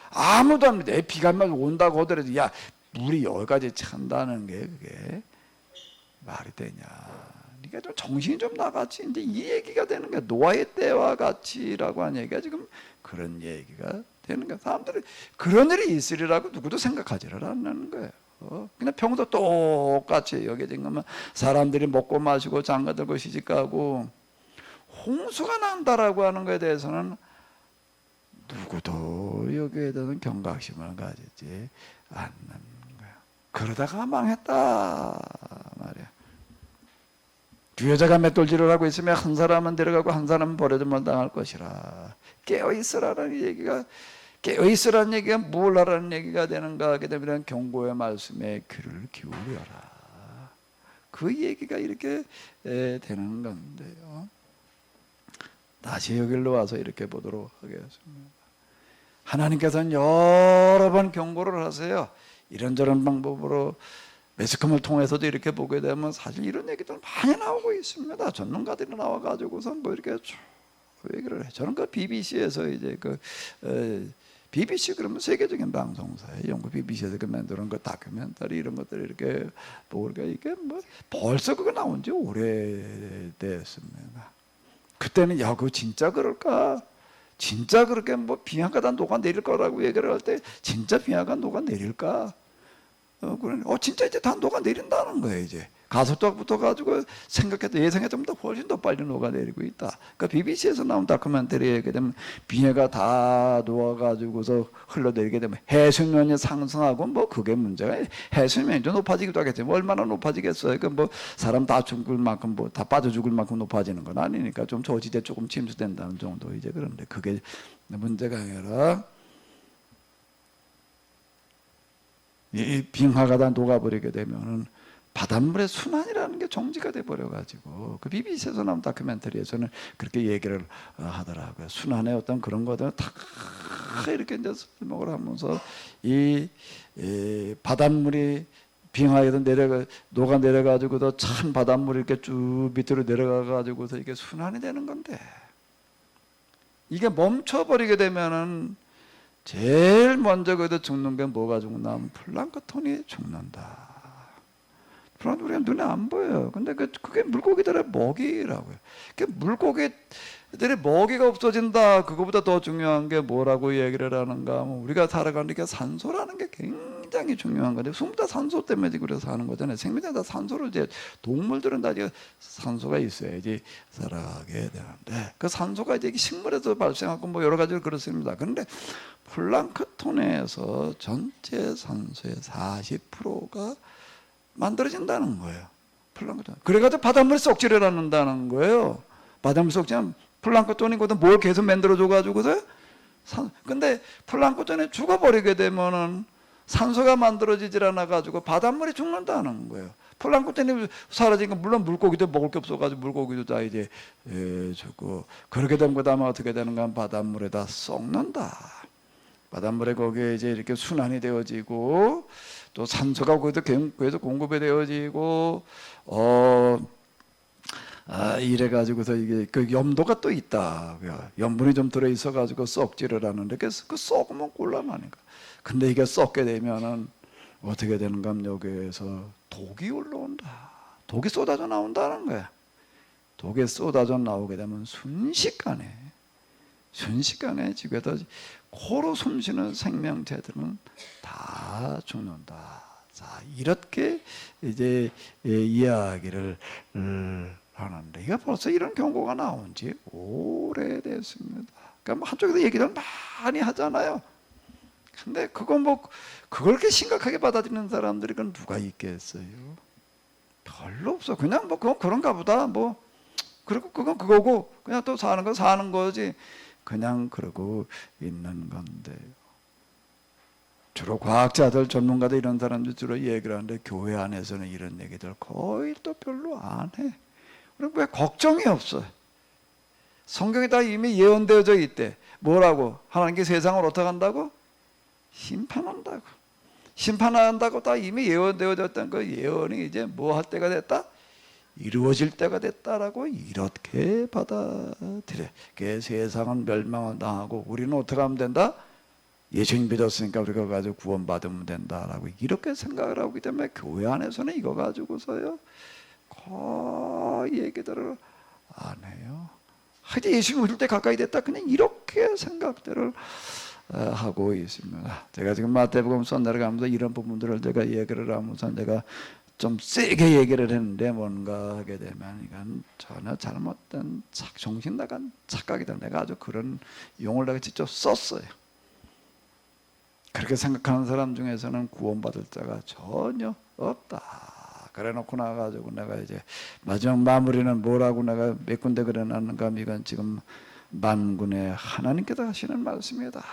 아무도 안 믿어. 비가 막 온다고 하더라도 야 물이 여기까지 찬다는 게 그게 말이 되냐. 그러니까 좀 정신이 좀 나갔지. 근데 이 얘기가 되는 거야. 노아의 때와 같이라고 하는 얘기가 지금 그런 얘기가 되는 거야. 사람들이 그런 일이 있으리라고 누구도 생각하지를 않는 거예요. 그냥 평소 똑같이 여기 지금 사람들이 먹고 마시고 장가들고 시집가고 홍수가 난다라고 하는 것에 대해서는 누구도 여기에 대한 경각심을 가지지 않는 거야. 그러다가 망했다 말이야. 두 여자가 맷돌질을 하고 있으면 한 사람은 데려가고 한 사람은 버려두면 당할 것이라. 깨어있으라는 얘기가 깨어있으라는 얘기가 뭘 하라는 얘기가 되는가 하게 되면 경고의 말씀에 귀를 기울여라. 그 얘기가 이렇게 되는 건데요. 다시 여기로 와서 이렇게 보도록 하겠습니다. 하나님께서는 여러 번 경고를 하세요. 이런저런 방법으로 매스컴을 통해서도 이렇게 보게 되면 사실 이런 얘기들 많이 나오고 있습니다. 전문가들이 나와가지고서 뭐 이렇게 쭉 얘기를 해. 저는 그 BBC에서 이제 BBC 그러면 세계적인 방송사예요. 영국 BBC에서 그 만드는 그 다큐멘터리 이런 것들 이렇게 보고 이게 뭐 벌써 그거 나온 지 오래됐습니다. 그때는 야 그거 진짜 그럴까? 진짜 그렇게 뭐 빙하가 다 녹아 내릴 거라고 얘기를 할 때 진짜 빙하가 녹아 내릴까? 진짜 이제 다 녹아 내린다는 거예요. 이제 가속도부터 가지고 생각했던 예상했던 것보다 훨씬 더 빨리 녹아 내리고 있다. 그러니까 BBC에서 나온 다큐멘터리에 얘기게 되면 빙하가 다 녹아가지고서 흘러내리게 되면 해수면이 상승하고 뭐 그게 문제가 해수면이 좀 높아지기도 하겠지만 얼마나 높아지겠어요? 그 뭐 사람 다 죽을 만큼 뭐 다 빠져 죽을 만큼 높아지는 건 아니니까 좀 저지대 조금 침수된다는 정도 이제 그런데 그게 문제가 아니라. 이 빙하가 다 녹아버리게 되면은 바닷물의 순환이라는 게 정지가 돼 버려가지고 그 BBC에서 나온 다큐멘터리에서는 그렇게 얘기를 하더라고요. 순환의 어떤 그런 것들은 다 이렇게 이제 설명을 하면서 이 바닷물이 빙하에서 녹아 내려가지고도 찬 바닷물이 이렇게 쭉 밑으로 내려가가지고서 이게 순환이 되는 건데, 이게 멈춰버리게 되면은 제일 먼저 거기서 죽는 게 뭐가 죽나? 플랑크톤이 죽는다. 플랑크톤이 눈에 안 보여요. 근데 그게 물고기들의 먹이라고요. 물고기들의 먹이가 없어진다. 그거보다 더 중요한 게 뭐라고 얘기를 하는가 하면, 우리가 살아가는 게 산소라는 게 굉장히 중요한 건데, 전부 다 산소 때문에 그래서 사는 거잖아요. 생명이 다 산소를 이제, 동물들은 다 이제 산소가 있어야지 살아가게 되는데, 그 산소가 이제 식물에서 발생하고 뭐 여러 가지로 그렇습니다. 그런데 플랑크톤에서 전체 산소의 40%가 만들어진다는 거예요. 플랑크톤. 그래가지고 바닷물이 썩지를 않는다는 거예요. 바닷물 썩지면 플랑크톤이거든 뭘 계속 만들어줘가지고서. 근데 플랑크톤이 죽어버리게 되면은 산소가 만들어지질 않아가지고 바닷물이 죽는다는 거예요. 플랑크톤이 사라지니까 물론 물고기도 먹을 게 없어가지고 물고기도 다 이제 죽고, 그렇게 되면 그다음에 어떻게 되는가? 바닷물에다 썩는다. 바닷물에 거기에 이제 이렇게 순환이 되어지고, 또 산소가 거기서 공급이 되어지고, 이래가지고서 이게 그 염도가 또 있다. 염분이 좀 들어 있어가지고 썩지를 않는데, 그 썩으면 곤란하니까. 근데 이게 썩게 되면은 어떻게 되는가 하면 여기에서 독이 올라온다. 독이 쏟아져 나온다는 거야. 독이 쏟아져 나오게 되면 순식간에 지구에다 코로 숨쉬는 생명체들은 다 죽는다. 자, 이렇게 이제 이야기를 하는데, 이게 벌써 이런 경고가 나온 지 오래됐습니다. 그러니까 뭐 한쪽에서 얘기를 많이 하잖아요. 근데 그걸 그렇게 심각하게 받아들이는 사람들이 그건 누가 있겠어요? 별로 없어. 그냥 뭐 그건 그런가 보다. 뭐 그리고 그건 그거고 그냥 또 사는 건 사는 거지. 그냥 그러고 있는 건데, 주로 과학자들, 전문가들 이런 사람들 주로 얘기를 하는데, 교회 안에서는 이런 얘기들 거의 또 별로 안 해. 그리고 왜 걱정이 없어요? 성경에 다 이미 예언되어져 있대. 뭐라고? 하나님께 세상을 어떻게 한다고? 심판한다고. 심판한다고 다 이미 예언되어졌던 그 예언이 이제 뭐 할 때가 됐다? 이루어질 때가 됐다라고 이렇게 받아들여. 세상은 멸망당하고 우리는 어떻게 하면 된다? 예수님 믿었으니까 우리가 가지고 구원받으면 된다라고 이렇게 생각을 하기 때문에 교회 안에서는 이거 가지고서요 거의 얘기들을 안 해요. 하여튼 예수님 오실 때 가까이 됐다, 그냥 이렇게 생각들을 하고 있습니다. 제가 지금 마태복음 선례를 가면서 이런 부분들을 제가 얘기를 하면서 내가 좀 세게 얘기를 했는데, 뭔가 하게 되면 이건 전혀 잘못된 정신 나간 착각이다. 내가 아주 그런 용어를 내가 직접 썼어요. 그렇게 생각하는 사람 중에서는 구원받을 자가 전혀 없다. 그래 놓고 나가지고 내가 이제 마지막 마무리는 뭐라고 내가 몇 군데 그래 놨는가 하면, 이건 지금 만군의 하나님께서 하시는 말씀이다.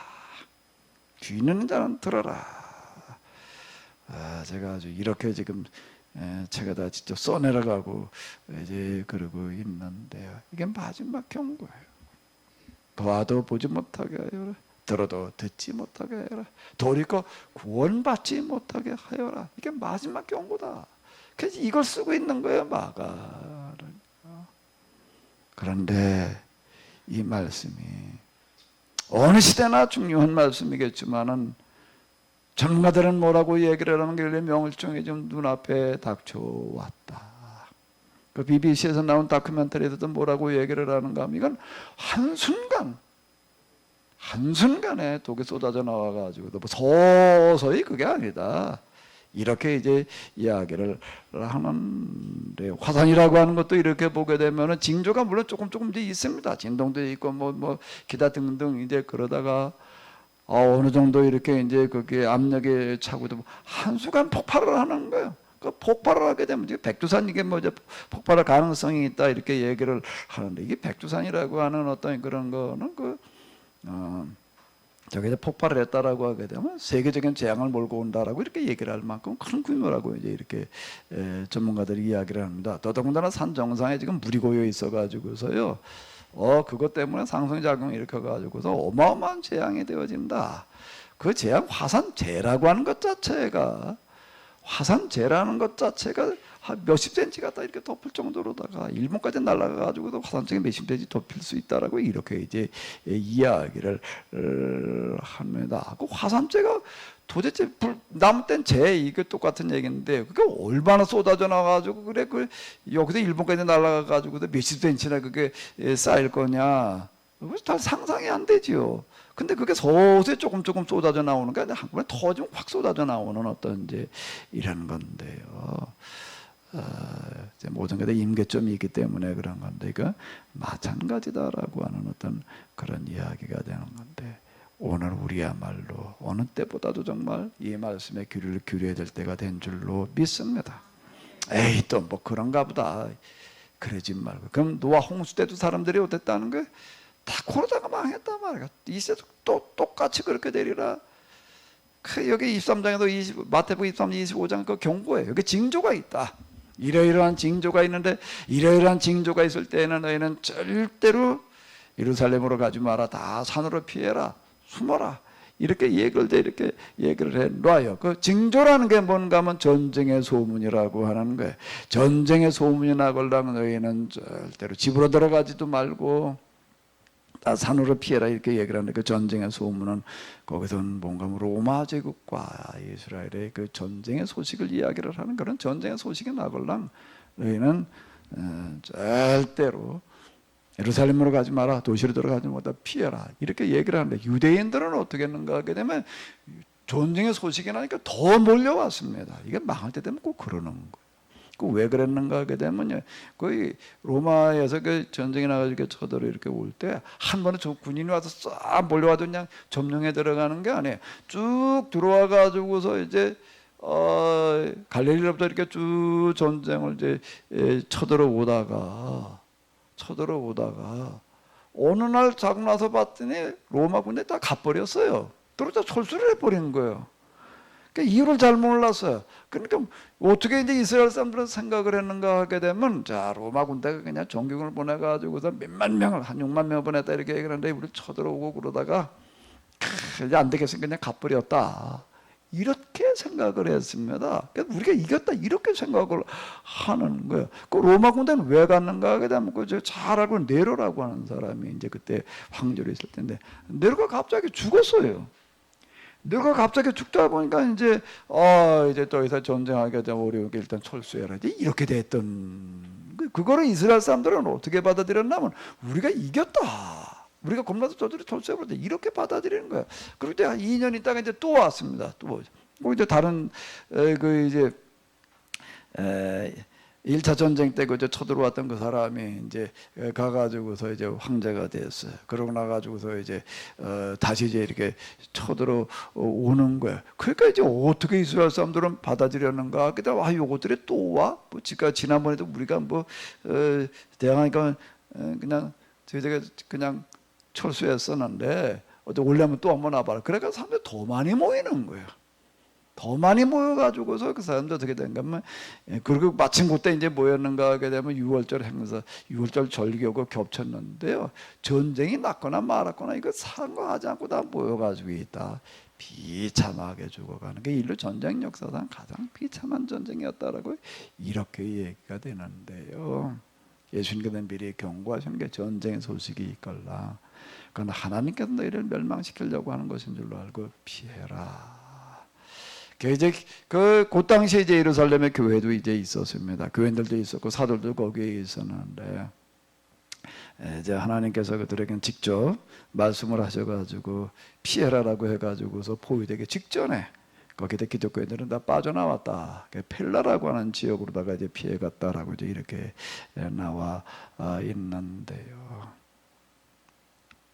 귀 있는 자는 들어라. 제가 아주 이렇게 지금 책에다 직접 써내려가고 이제 그러고 있는데요. 이게 마지막 경고예요. 봐도 보지 못하게 하여라. 들어도 듣지 못하게 하여라. 돌이켜 구원받지 못하게 하여라. 이게 마지막 경고다. 그래서 이걸 쓰고 있는 거예요, 마가는. 그런데 이 말씀이 어느 시대나 중요한 말씀이겠지만은, 전문가들은 뭐라고 얘기를 하는 게 명일종이 좀 눈앞에 닥쳐왔다. 그 BBC에서 나온 다큐멘터리에서도 뭐라고 얘기를 하는가 하면, 이건 한순간에 독이 쏟아져 나와가지고 뭐 서서히 그게 아니다. 이렇게 이제 이야기를 하는데, 화산이라고 하는 것도 이렇게 보게 되면은 징조가 물론 조금 이제 있습니다. 진동도 있고 뭐 기타 등등 이제 그러다가 어느 정도 이렇게 이제 그게 압력에 차고도 한순간 폭발을 하는 거예요. 그 폭발을 하게 되면 이제 백두산 이게 뭐 이제 폭발할 가능성이 있다 이렇게 얘기를 하는데, 이게 백두산이라고 하는 어떤 그런 거는 저게 폭발을 했다라고 하게 되면 세계적인 재앙을 몰고 온다라고 이렇게 얘기를 할 만큼 큰 규모라고 이제 이렇게 전문가들이 이야기를 합니다. 더더군다나 산 정상에 지금 물이 고여 있어 가지고서요. 그것 때문에 상승 작용이 일으켜 가지고서 어마어마한 재앙이 되어진다. 그 재앙 화산재라고 하는 것 자체가 화산재라는 것 자체가 한 몇십 센치가 다 이렇게 덮을 정도로다가 일본까지 날아가 가지고도 화산재가 몇십 센치 덮일 수 있다라고 이렇게 이제 이야기를 합니다. 그 화산재가 도대체 나무 땐 재 이게 똑같은 얘기인데 그게 얼마나 쏟아져 나가지고 그래 그 여기서 일본까지 날아가 가지고도 몇십 센치나 그게 쌓일 거냐? 다 상상이 안 되지요. 근데 그게 서서히 조금 쏟아져 나오는 게 아니라 한꺼번에 터지면 확 쏟아져 나오는 어떤 이제 이런 건데요. 이제 모든 것에 임계점이 있기 때문에 그런 건데 이거 마찬가지다라고 하는 어떤 그런 이야기가 되는 건데 오늘 우리야말로 어느 때보다도 정말 이 말씀에 귀를 기울여야 될 때가 된 줄로 믿습니다. 에이 또 뭐 그런가 보다 그러지 말고 그럼 노아 홍수 때도 사람들이 어땠다는 거예요? 다 코로다가 망했단 말이야. 이제도 또 똑같이 그렇게 되리라. 여기 23장에도 마태복음 23장 25장 그 경고예요. 여기 징조가 있다. 이러이러한 징조가 있는데 이러이러한 징조가 있을 때에는 너희는 절대로 예루살렘으로 가지 마라. 다 산으로 피해라. 숨어라. 이렇게 이렇게 얘기를 해 놔요. 그 징조라는 게 뭔가 하면 전쟁의 소문이라고 하는 거예요. 전쟁의 소문이 나걸랑 너희는 절대로 집으로 들어가지도 말고 다 산으로 피해라 이렇게 얘기를 하는데 그 전쟁의 소문은 거기서는 뭔가 로마 제국과 이스라엘의 그 전쟁의 소식을 이야기를 하는 그런 전쟁의 소식이 나걸랑 너희는 절대로 예루살렘으로 가지 마라. 도시로 들어가지 마라. 피해라. 이렇게 얘기를 하는데 유대인들은 어떻게 했는가 하게 되면 전쟁의 소식이 나니까 더 몰려왔습니다. 이게 망할 때 되면 꼭 그러는 거예요. 왜 그랬는가 하게 되면 거의 로마에서 그 전쟁이 나가지고 쳐들어 이렇게 올 때 한 번에 저 군인이 와서 싹 몰려와도 그냥 점령에 들어가는 게 아니에요. 쭉 들어와 가지고서 이제 갈릴리로부터 이렇게 쭉 전쟁을 이제 쳐들어 오다가 어느 날 자고 나서 봤더니 로마 군대 다 가버렸어요. 들어다 철수를 해버린 거예요. 그러니까 이유를 잘 몰랐어요. 그러니까 어떻게 이제 이스라엘 사람들은 생각을 했는가 하게 되면 자 로마 군대가 그냥 정규군을 보내가지고서 몇만 명을 한 6만 명을 보냈다 이렇게 얘기를 하는데 우리 쳐들어오고 그러다가 이제 안 되겠으니까 그냥 가버렸다. 이렇게 생각을 했습니다. 그러니까 우리가 이겼다 이렇게 생각을 하는 거예요. 그 로마 군대는 왜 갔는가 하게 되면 잘 알고 네로라고 하는 사람이 이제 그때 황제로 있을 텐데 네로가 갑자기 죽었어요. 네로가 갑자기 죽다 보니까 이제 더 이상 전쟁하게 되면 우리 일단 철수해라. 이렇게 됐던 그거를 이스라엘 사람들은 어떻게 받아들였냐면 우리가 이겼다. 우리가 겁나서 저들이 철수해버렸다. 이렇게 받아들이는 거야. 그럴 때 한 2년 있다가 이제 또 왔습니다. 또 이제 다른 1차 전쟁 때 그저 쳐들어왔던 그 사람이 이제 가가지고서 이제 황제가 됐어요. 그러고 나가지고서 이제 다시 이제 이렇게 쳐들어 오는 거야. 그러니까 이제 어떻게 이스라엘 사람들은 받아들였는가? 그다음 요것들이 또 와? 뭐 지난번에도 우리가 뭐 대항하니까 그냥 저희가 그냥 철수했었는데 올려면 또 한번 와봐라. 그러니까 사람들이 더 많이 모이는 거예요. 더 많이 모여가지고서 그 사람들 어떻게 된가 하면 그리고 마침 그때 이제 모였는가 하게 되면 6월절 행사, 6월절 절기하고 겹쳤는데요. 전쟁이 났거나 말았거나 이거 상관하지 않고 다 모여가지고 있다. 비참하게 죽어가는 게 인류 전쟁 역사상 가장 비참한 전쟁이었다라고 이렇게 얘기가 되는데요. 예수님께서는 미리 경고하시는 게 전쟁의 소식이 있걸라. 그건 하나님께서 너희를 멸망시키려고 하는 것인 줄로 알고 피해라. 이제 그 당시에 이제 예루살렘의 교회도 이제 있었습니다. 교회들도 있었고 사도들도 거기에 있었는데 이제 하나님께서 그들에게 직접 말씀을 하셔가지고 피해라라고 해가지고서 포위되기 직전에 거기에 기독교인들은 다 빠져나왔다. 펠라라고 하는 지역으로다가 이제 피해갔다라고 이제 이렇게 나와 있는데요.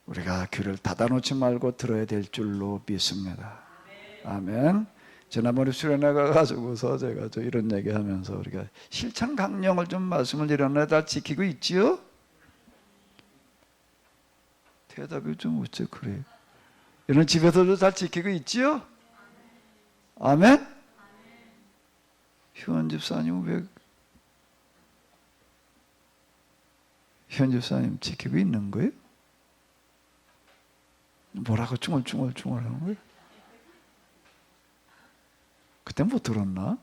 우리가 귀를 닫아놓지 말고 들어야 될 줄로 믿습니다. 아멘. 지난번에 수련회 가가지고서 제가 이런 얘기하면서 우리가 실천 강령을 좀 말씀을 이런 애다 지키고 있지요? 대답이 좀 어째 그래? 여러분 집에서도 잘 지키고 있지요? 아멘? 희원 집사님 왜 희원 집사님 지키고 있는 거예요? 뭐라고 중얼중얼 하는 거예요? 그때 못 들었나?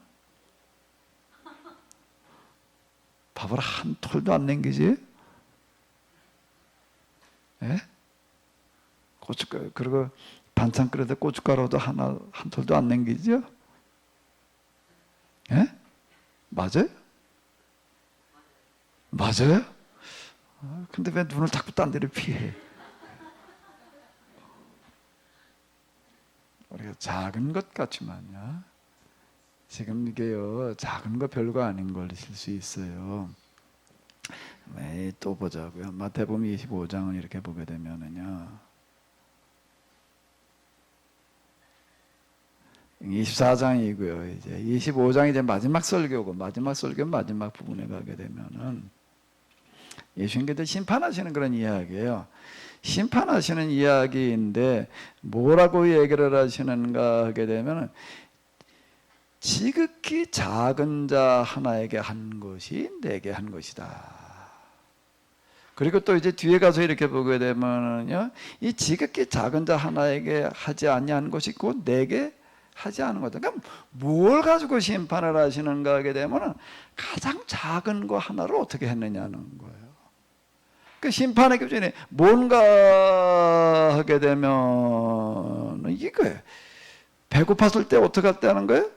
밥을 한 톨도 안 남기지? 예? 고춧가루, 그리고 반찬 끓여도 고춧가루도 한 톨도 안 남기죠? 예? 맞아요? 맞아요? 근데 왜 눈을 자꾸 딴 데를 피해? 우리가 작은 것 같지만요, 지금 이게요, 작은 거 별거 아닌 걸실 수 있어요. 또 보자고요. 마태복음 25장을 이렇게 보게 되면은요, 24장이고요. 이제 25장이 이제 마지막 설교고, 마지막 설교 마지막 부분에 가게 되면은 예수님께서 심판하시는 그런 이야기예요. 심판하시는 이야기인데 뭐라고 얘기를 하시는가 하게 되면은, 지극히 작은 자 하나에게 한 것이 내게 한 것이다. 그리고 또 이제 뒤에 가서 이렇게 보게 되면은요, 이 지극히 작은 자 하나에게 하지 아니한 것이 곧 내게 하지 않은 거다. 그러니까 뭘 가지고 심판을 하시는가 하게 되면은 가장 작은 거 하나를 어떻게 했느냐는 거예요. 그 심판의 기준이 뭔가 하게 되면 이거예요. 배고팠을 때 어떻게 했다는 거예요?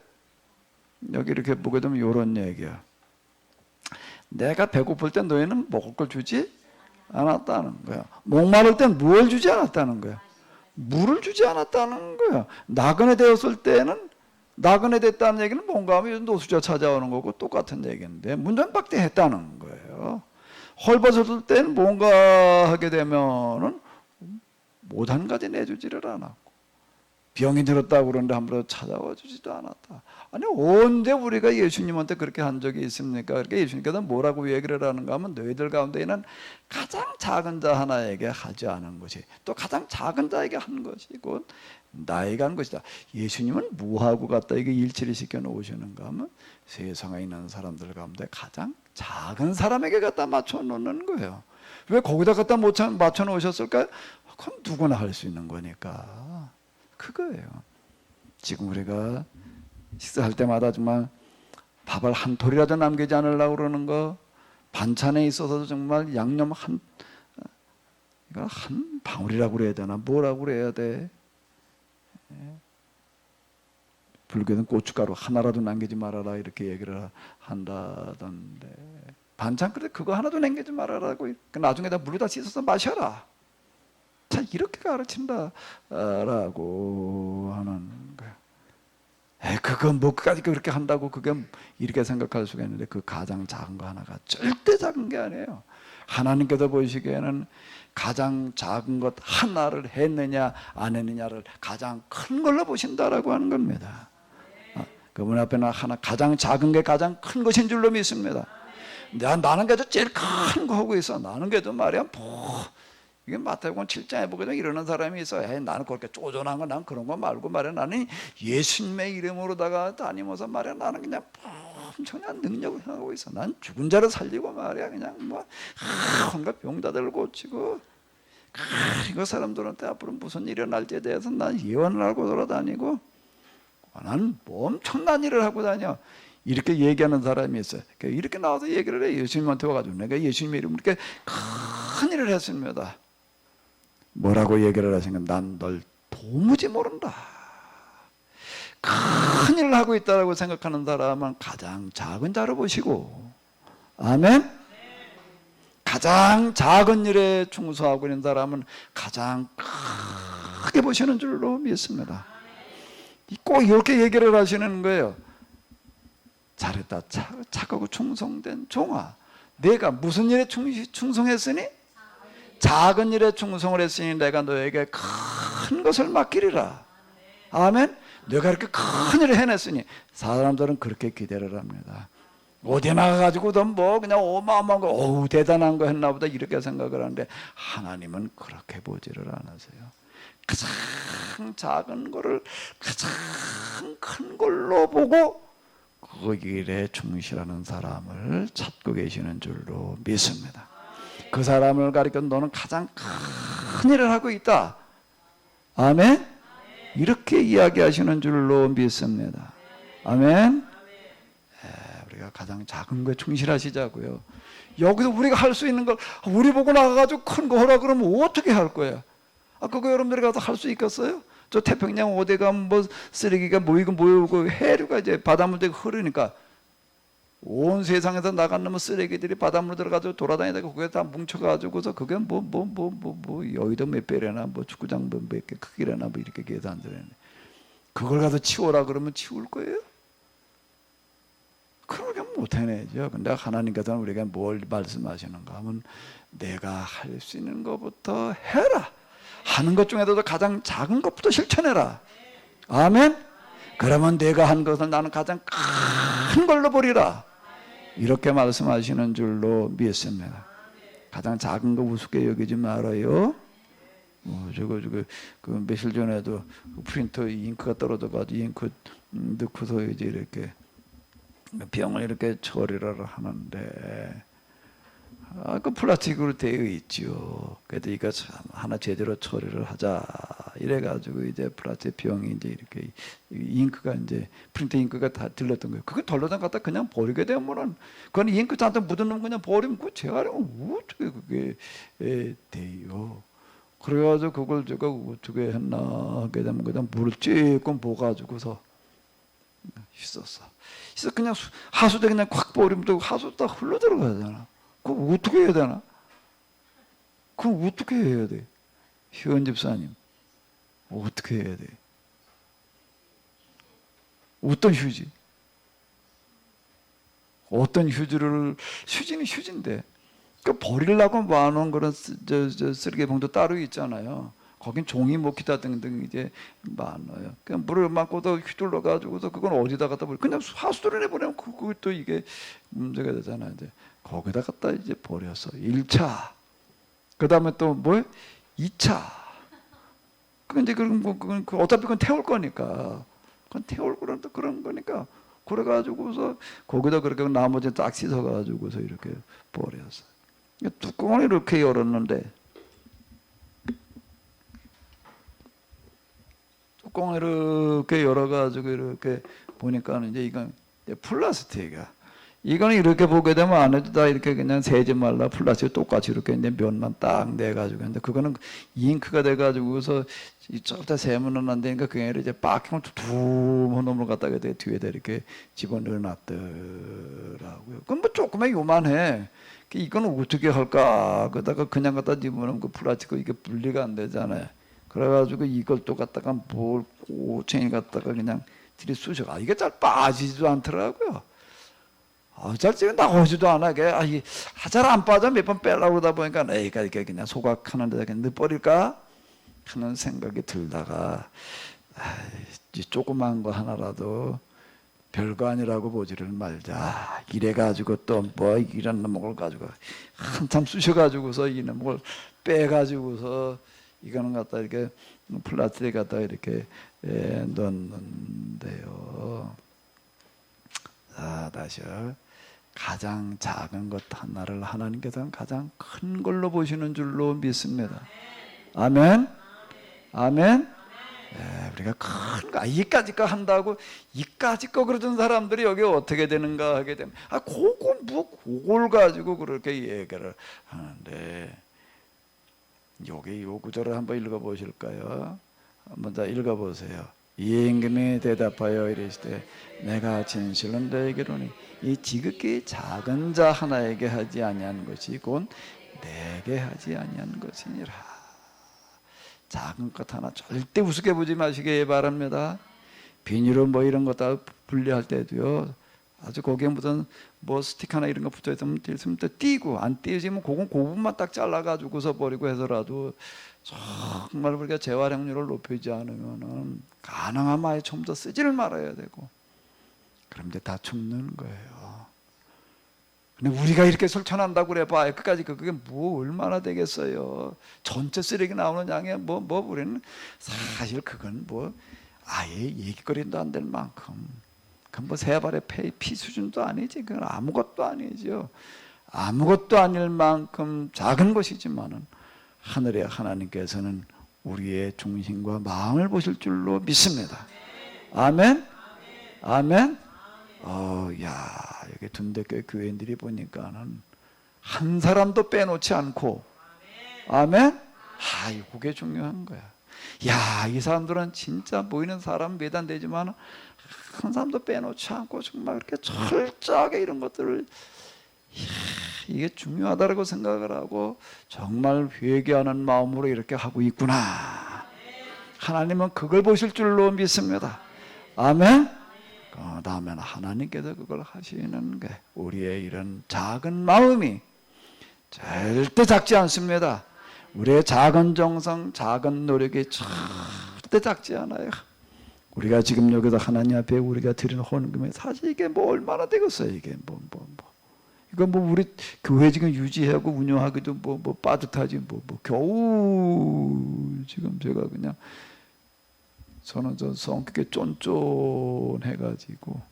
여기 이렇게 보게 되면 이런 얘기야. 내가 배고플 때 너희는 먹을 걸 주지 않았다는 거야. 목마를 땐 뭘 주지 않았다는 거야? 물을 주지 않았다는 거야. 나그네 되었을 때는, 나그네 됐다는 얘기는 뭔가 하면 노숙자 찾아오는 거고 똑같은 얘기인데 문전박대했다는 거예요. 헐벗었을 때는 뭔가 하게 되면은 못 한 가지 내주지를 않았고, 병이 들었다고 그러는데 한 번도 찾아와 주지도 않았다. 아니, 언제 우리가 예수님한테 그렇게 한 적이 있습니까? 그러니까 예수님께서 뭐라고 얘기를 하는가 하면, 너희들 가운데에는 가장 작은 자 하나에게 하지 않은 것이 또 가장 작은 자에게 한 것이 곧 나에게 한 것이다. 예수님은 뭐하고 갖다 이게 일치를 시켜 놓으시는가 하면, 세상에 있는 사람들 가운데 가장 작은 사람에게 갖다 맞춰 놓는 거예요. 왜 거기다 갖다 맞춰 놓으셨을까요? 그건 누구나 할 수 있는 거니까. 그거예요. 지금 우리가 식사할 때마다 정말 밥을 한 톨이라도 남기지 않으려고 그러는 거, 반찬에 있어서도 정말 양념 한 방울이라고 그래야 되나, 뭐라고 그래야 돼? 불교는 고춧가루 하나라도 남기지 말아라 이렇게 얘기를 한다던데, 반찬 그릇 그거 하나도 남기지 말아라고, 나중에 다 물에다 씻어서 마셔라. 자, 이렇게 가르친다라고 하는 거야. 그건 뭐까지 그렇게 한다고 그게 이렇게 생각할 수가 있는데, 그 가장 작은 거 하나가 절대 작은 게 아니에요. 하나님께서 보시기에는 가장 작은 것 하나를 했느냐 안 했느냐를 가장 큰 걸로 보신다라고 하는 겁니다. 그분 앞에는 하나 가장 작은 게 가장 큰 것인 줄로 믿습니다. 나는 그래도 제일 큰 거 하고 있어. 나는 그래도 말이야 이게 마태복음 7장에 보게 되면 이러는 사람이 있어. 나는 그렇게 쪼잔한 거, 난 그런 거 말고 말이야, 나는 예수님의 이름으로다가 다니면서 말이야, 나는 그냥 엄청난 능력을 행하고 있어. 난 죽은 자를 살리고 말이야, 그냥 온갖 병자들을 고치고, 그 사람들한테 앞으로 무슨 일이 일어날지에 대해서 난 예언을 하고 돌아다니고, 난 엄청난 일을 하고 다녀. 이렇게 얘기하는 사람이 있어요. 이렇게 나와서 얘기를 해. 예수님한테 와가지고 내가 예수님의 이름으로 이렇게 큰 일을 했습니다. 뭐라고 얘기를 하시면, 난 널 도무지 모른다. 큰 일을 하고 있다고 생각하는 사람은 가장 작은 자로 보시고, 아멘? 가장 작은 일에 충성하고 있는 사람은 가장 크게 보시는 줄로 믿습니다. 꼭 이렇게 얘기를 하시는 거예요. 잘했다, 착하고 충성된 종아, 내가 무슨 일에 충성했으니? 작은 일에 충성을 했으니 내가 너에게 큰 것을 맡기리라. 아멘. 내가 이렇게 큰 일을 해냈으니, 사람들은 그렇게 기대를 합니다. 어디 나가가지고도 그냥 어마어마한 거, 대단한 거 했나 보다 이렇게 생각을 하는데, 하나님은 그렇게 보지를 않으세요. 가장 작은 거를 가장 큰 걸로 보고 그 일에 충실하는 사람을 찾고 계시는 줄로 믿습니다. 그 사람을 가리켜 너는 가장 큰 일을 하고 있다. 아멘? 이렇게 이야기하시는 줄로 믿습니다. 아멘? 우리가 가장 작은 거에 충실하시자고요. 여기서 우리가 할 수 있는 걸 우리 보고 나가가지고 큰 거 하라 그러면 어떻게 할 거야? 그거 여러분들이 가서 할 수 있겠어요? 저 태평양 어디 가면 뭐 쓰레기가 모이고 해류가 이제 바닷물에 흐르니까 온 세상에서 나간 놈의 쓰레기들이 바닷물 들어가지고 돌아다니다가 그게 다 뭉쳐가지고서 그게 여의도 몇 배래나 뭐 축구장 몇 개 크기래나 뭐 이렇게 계산되네. 그걸 가서 치우라 그러면 치울 거예요? 그러게 못 해내죠. 근데 하나님께서는 우리가 뭘 말씀하시는가 하면 내가 할 수 있는 것부터 해라. 하는 것 중에서도 가장 작은 것부터 실천해라. 아멘? 그러면 내가 한 것을 나는 가장 큰 걸로 보리라. 이렇게 말씀하시는 줄로 믿습니다. 가장 작은 거 우습게 여기지 말아요. 그 며칠 전에도 프린터 잉크가 떨어져가지고 잉크 넣고서 이제 이렇게 병을 이렇게 처리를 하는데 그 플라스틱으로 되어 있죠. 그래도 이거 하나 제대로 처리를 하자 이래가지고 이제 플라스틱 병이 이제 이렇게 잉크가 이제 프린터 잉크가 다 들렀던 거예요. 그거 덜러다 갖다 그냥 버리게 되면은 그건 잉크 잔뜩 묻은 놈 그냥 버리면 그 재활용 어떻게 그게 돼요? 그래가지고 그걸 제가 어떻게 했나 하게 되면 그냥 물을 찔끔 부어가지고서 씻었어. 그래서 그냥 하수대 그냥 콱 버리면 또 하수 다 흘러 들어가잖아. 그거 어떻게 해야 되나? 그럼 어떻게 해야 돼? 희원 집사님 어떻게 해야 돼? 어떤 휴지? 어떤 휴지를 휴지는 휴지인데 그 버리려고 모아놓은 그런 쓰레기 봉도 따로 있잖아요. 거긴 종이 먹기다 등등 이제 많아요. 그냥 물을 맞고도 휘둘러 가지고서 그건 어디다 갖다 버려? 그냥 하수도를 내버리면 그것도 이게 문제가 되잖아요. 이제 거기다 갖다 이제 버려서 1차. 그 다음에 또 뭐? 2차. 근데 그건 어차피 그건 태울 거니까. 그건 태울 그런 거니까. 그래가지고서 거기다 그렇게 나머지 딱 씻어가지고서 이렇게 버렸어요. 뚜껑을 이렇게 열었는데 뚜껑을 이렇게 열어가지고 이렇게 보니까 이제 이건 플라스틱이야. 이거는 이렇게 보게 되면 안에도 다 이렇게 그냥 세지 말라 플라스틱 똑같이 이렇게 이제 면만 딱 내가지고 근데 그거는 잉크가 돼가지고서 저기다 세면은 안 되니까 그냥 이제 박형을 두툼한 놈을 갖다가 뒤에다 이렇게 집어넣어 놨더라고요. 그럼 뭐 조그만 요만해. 이거는 어떻게 할까? 그러다가 그냥 갖다 집어넣으면 그 플라스틱 이게 분리가 안 되잖아요. 그래가지고 이걸 또 갖다가 뭘 꼬챙이 갖다가 그냥 들이쑤셔. 이게 잘 빠지지도 않더라고요. 잘 지금 나오지도 않아. 이게 잘 안 빠져. 몇 번 빼려고 그러다 보니까 에이가 이렇게 그냥 소각하는 데다 그냥 넣어버릴까 하는 생각이 들다가 조그만 거 하나라도 별거 아니라고 보지를 말자. 이래가지고 또 뭐 이런 놈을 가지고 한참 쑤셔가지고서 이 놈을 빼가지고서 이거는 갖다 이렇게 플라스틱에 갖다 이렇게 넣는데요. 다시요. 가장 작은 것 하나를 하나님께서는 가장 큰 걸로 보시는 줄로 믿습니다. 아멘. 아멘. 우리가 큰 거, 이까짓 거 한다고 이까짓 거 그러던 사람들이 여기 어떻게 되는가 하게 되면 그걸 가지고 그렇게 얘기를 하는데 여기 요 구절을 한번 읽어보실까요? 한번 다 읽어보세요. 이 임금이 대답하여 이르시되 내가 진실로 너에게 이르노니 이 지극히 작은 자 하나에게 하지 아니한 것이 곧 내게 하지 아니한 것이니라. 작은 것 하나 절대 우습게 보지 마시기 바랍니다. 비닐로 뭐 이런 거 다 분리할 때도요. 아주 거기에 무슨 뭐 스티커나 이런 거 붙어 있으면 또 띄고 안 띄어지면 그건 그 부분만 딱 잘라가지고서 버리고 해서라도 정말 우리가 재활용률을 높이지 않으면은 가능한 마에 좀 더 쓰지를 말아야 되고 그럼 이제 다 죽는 거예요. 근데 우리가 이렇게 설천한다고 그래 봐. 끝까지 그게 뭐 얼마나 되겠어요. 전체 쓰레기 나오는 양에 뭐 우리는 사실 그건 뭐 아예 얘기거리도 안 될 만큼, 그건 뭐 세 발의 피 수준도 아니지. 그건 아무것도 아니죠. 아무것도 아닐 만큼 작은 것이지만은 하늘의 하나님께서는 우리의 중심과 마음을 보실 줄로 믿습니다. 아멘. 아멘. 야, 여기 둔대교회 교회인들이 보니까는 한 사람도 빼놓지 않고, 아멘. 그게 중요한 거야. 야, 이 사람들은 진짜 모이는 사람 매단 되지만 한 사람도 빼놓지 않고 정말 그렇게 철저하게 이런 것들을, 이게 중요하다고 생각을 하고 정말 회개하는 마음으로 이렇게 하고 있구나. 하나님은 그걸 보실 줄로 믿습니다. 아멘. 다음에는 하나님께서 그걸 하시는 게, 우리의 이런 작은 마음이 절대 작지 않습니다. 우리의 작은 정성, 작은 노력이 절대 작지 않아요. 우리가 지금 여기서 하나님 앞에 우리가 드리는 헌금이 사실 이게 뭐 얼마나 되겠어요. 이게 이거 뭐 우리 교회 지금 유지하고 운영하기도 뭐 빠듯하지 겨우 지금 제가 그냥, 저는 성격이 쫀쫀해가지고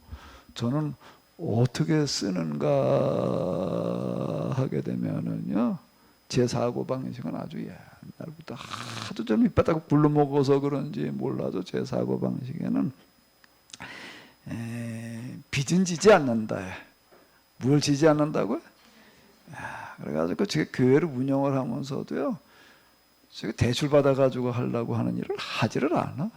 저는 어떻게 쓰는가 하게 되면은요, 제 사고 방식은 아주 옛날부터 하도 좀 밑바닥 굴러먹어서 그런지 몰라도 제 사고 방식에는 빚은 지지 않는다. 뭘 지지 않는다고요? 그래가지고 제가 교회를 운영을 하면서도요, 제가 대출 받아가지고 하려고 하는 일을 하지를 않아.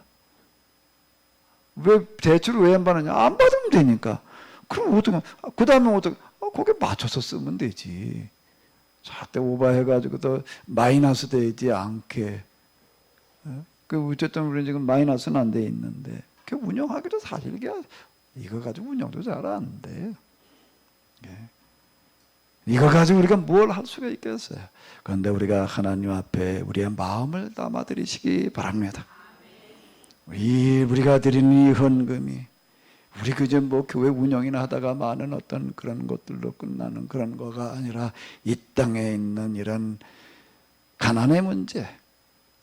왜 대출을 왜 안 받느냐? 안 받으면 되니까. 그럼 어떻게? 그 다음에 어떻게? 거기에 맞춰서 쓰면 되지. 절대 오버해가지고 더 마이너스 되지 않게. 어쨌든 우리 지금 마이너스는 안 돼 있는데, 그 운영하기도 사실 이거 가지고 운영도 잘 안 돼. 이거 가지고 우리가 뭘 할 수가 있겠어요? 그런데 우리가 하나님 앞에 우리의 마음을 담아드리시기 바랍니다. 우리가 드리는 이 헌금이, 우리 그저 뭐 교회 운영이나 하다가 많은 어떤 그런 것들로 끝나는 그런 거가 아니라, 이 땅에 있는 이런 가난의 문제,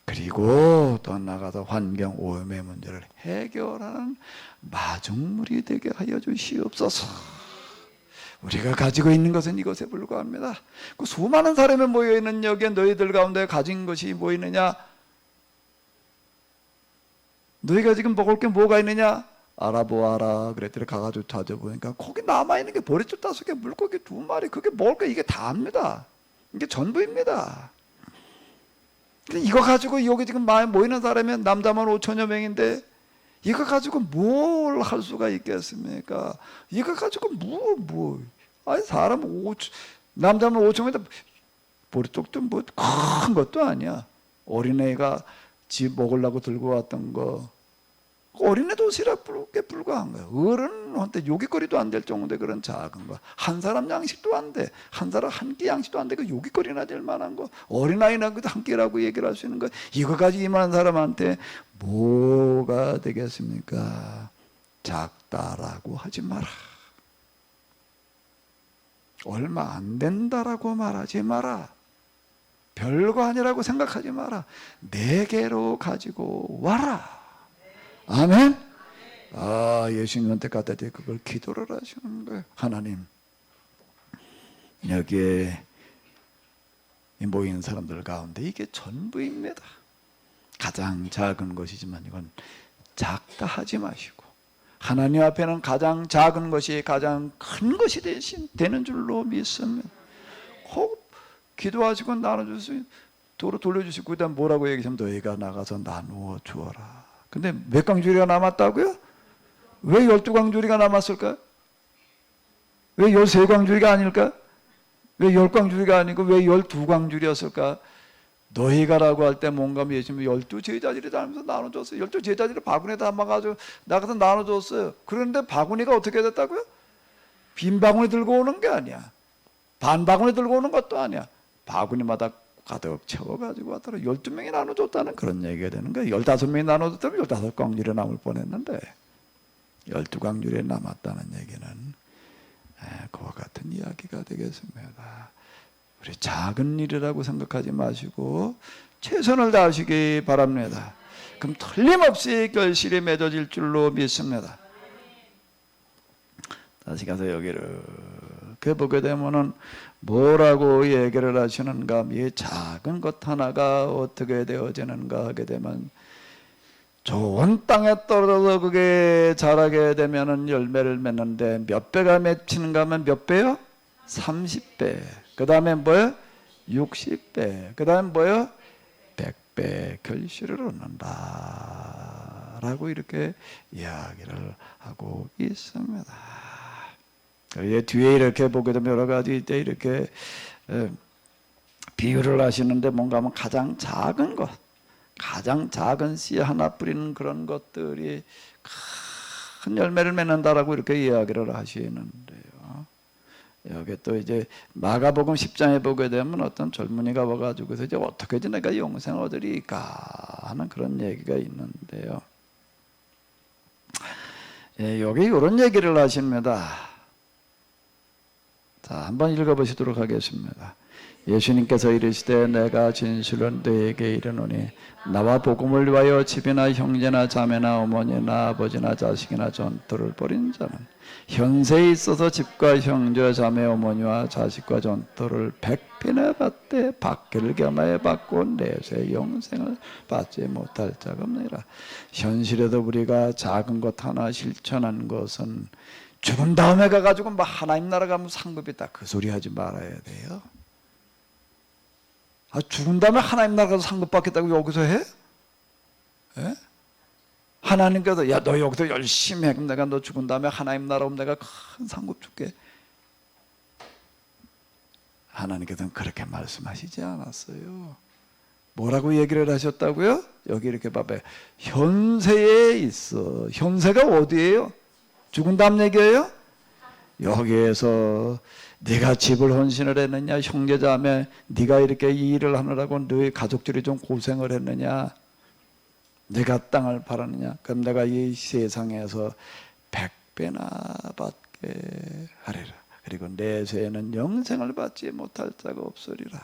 그리고 또 나아가서 환경 오염의 문제를 해결하는 마중물이 되게 하여 주시옵소서. 우리가 가지고 있는 것은 이것에 불과합니다. 그 수많은 사람이 모여있는 여기에 너희들 가운데 가진 것이 뭐 있느냐? 너희가 지금 먹을 게 뭐가 있느냐? 알아보아라. 그랬더니 가가지고 찾아보니까 거기 남아있는 게 보리줄 5개, 물고기 2마리, 그게 먹을 거 이게 다입니다. 이게 전부입니다. 근데 이거 가지고 여기 지금 모이는 사람이 남자만 5천여 명인데, 이거 가지고 뭘 할 수가 있겠습니까? 이거 가지고 아니 사람 남자만 5천명인데 보리쪽도 뭐 큰 것도 아니야. 어린애가 집 먹으려고 들고 왔던 거, 어린애 도시락에 불과한 거야. 어른한테 요깃거리도 안 될 정도의 그런 작은 거, 한 사람 양식도 안 돼. 한 사람 한 끼 양식도 안 돼. 그 요깃거리나 될 만한 거, 어린아이랑 한 끼라고 얘기를 할 수 있는 거, 이거 가지고 이만한 사람한테 뭐가 되겠습니까? 작다라고 하지 마라. 얼마 안 된다라고 말하지 마라. 별거 아니라고 생각하지 마라. 내게로 가지고 와라. 아멘. 예수님한테 갖다 대 그걸 기도를 하시는 거예요. 하나님, 여기에 모인 사람들 가운데 이게 전부입니다. 가장 작은 것이지만 이건 작다 하지 마시고, 하나님 앞에는 가장 작은 것이 가장 큰 것이 되는 줄로 믿습니다. 기도하시고 나눠주시고 도로 돌려주시고, 그다음 뭐라고 얘기하면 너희가 나가서 나누어 주어라. 근데 몇 광주리가 남았다고요? 왜 12광주리가 남았을까요? 왜 13광주리가 아닐까? 왜 10광주리가 아니고 왜 12광주리였을까? 너희가라고 할 때 뭔가 예수님이 12제자들이 다니면서 나눠줬어요. 12제자들이 바구니에 담아가지고 나가서 나눠줬어요. 그런데 바구니가 어떻게 됐다고요? 빈 바구니 들고 오는 게 아니야. 반 바구니 들고 오는 것도 아니야. 바구니마다 가득 채워가지고 왔더라. 12명이 나눠줬다는 그런 얘기가 되는 거예요. 15명이 나눠줬다면 15광주리에 남을 뻔했는데 12광주리에 남았다는 얘기는 그와 같은 이야기가 되겠습니다. 우리 작은 일이라고 생각하지 마시고 최선을 다하시기 바랍니다. 그럼 틀림없이 결실이 맺어질 줄로 믿습니다. 다시 가서 여기를 이렇게 보게 되면은 뭐라고 얘기를 하시는가, 이 작은 것 하나가 어떻게 되어지는가 하게 되면, 좋은 땅에 떨어져서 그게 자라게 되면은 열매를 맺는데 몇 배가 맺히는가 하면 몇 배요? 30배. 그 다음에 뭐요? 60배. 그 다음에 뭐요? 100배 결실을 얻는다 라고 이렇게 이야기를 하고 있습니다. 뒤에 이렇게 보게 되면 여러 가지 이렇게 비유를 하시는데, 뭔가 하면 가장 작은 것, 가장 작은 씨 하나 뿌리는 그런 것들이 큰 열매를 맺는다라고 이렇게 이야기를 하시는데요. 여기 또 이제 마가복음 10장에 보게 되면 어떤 젊은이가 와가지고서 이제 어떻게 내가 영생을 얻으리까 하는 그런 얘기가 있는데요. 여기 이런 얘기를 하십니다. 자, 한번 읽어보시도록 하겠습니다. 예수님께서 이르시되 내가 진실로 너에게 이르노니 나와 복음을 위하여 집이나 형제나 자매나 어머니나 아버지나 자식이나 전토를 벌인 자는 현세에 있어서 집과 형제 자매 어머니와 자식과 전토를 100배나 받되 받기를 겸하여 받고 내세 영생을 받지 못할 자가 없느니라. 현실에도 우리가 작은 것 하나 실천한 것은 죽은 다음에 가가지고 막 하나님 나라 가면 상급이 있다, 그 소리 하지 말아야 돼요. 죽은 다음에 하나님 나라 가서 상급 받겠다고 여기서 해? 예? 하나님께서 야, 너 여기서 열심히 해. 그럼 내가 너 죽은 다음에 하나님 나라 오면 내가 큰 상급 줄게. 하나님께서는 그렇게 말씀하시지 않았어요. 뭐라고 얘기를 하셨다고요? 여기 이렇게 봐봐요. 현세에 있어. 현세가 어디예요? 죽은 다음 얘기예요? 여기에서 네가 집을 헌신을 했느냐, 형제자매 네가 이렇게 이 일을 하느라고 너희 가족들이 좀 고생을 했느냐, 네가 땅을 팔았느냐, 그럼 내가 이 세상에서 100배나 받게 하리라. 그리고 내세에는 영생을 받지 못할 자가 없으리라.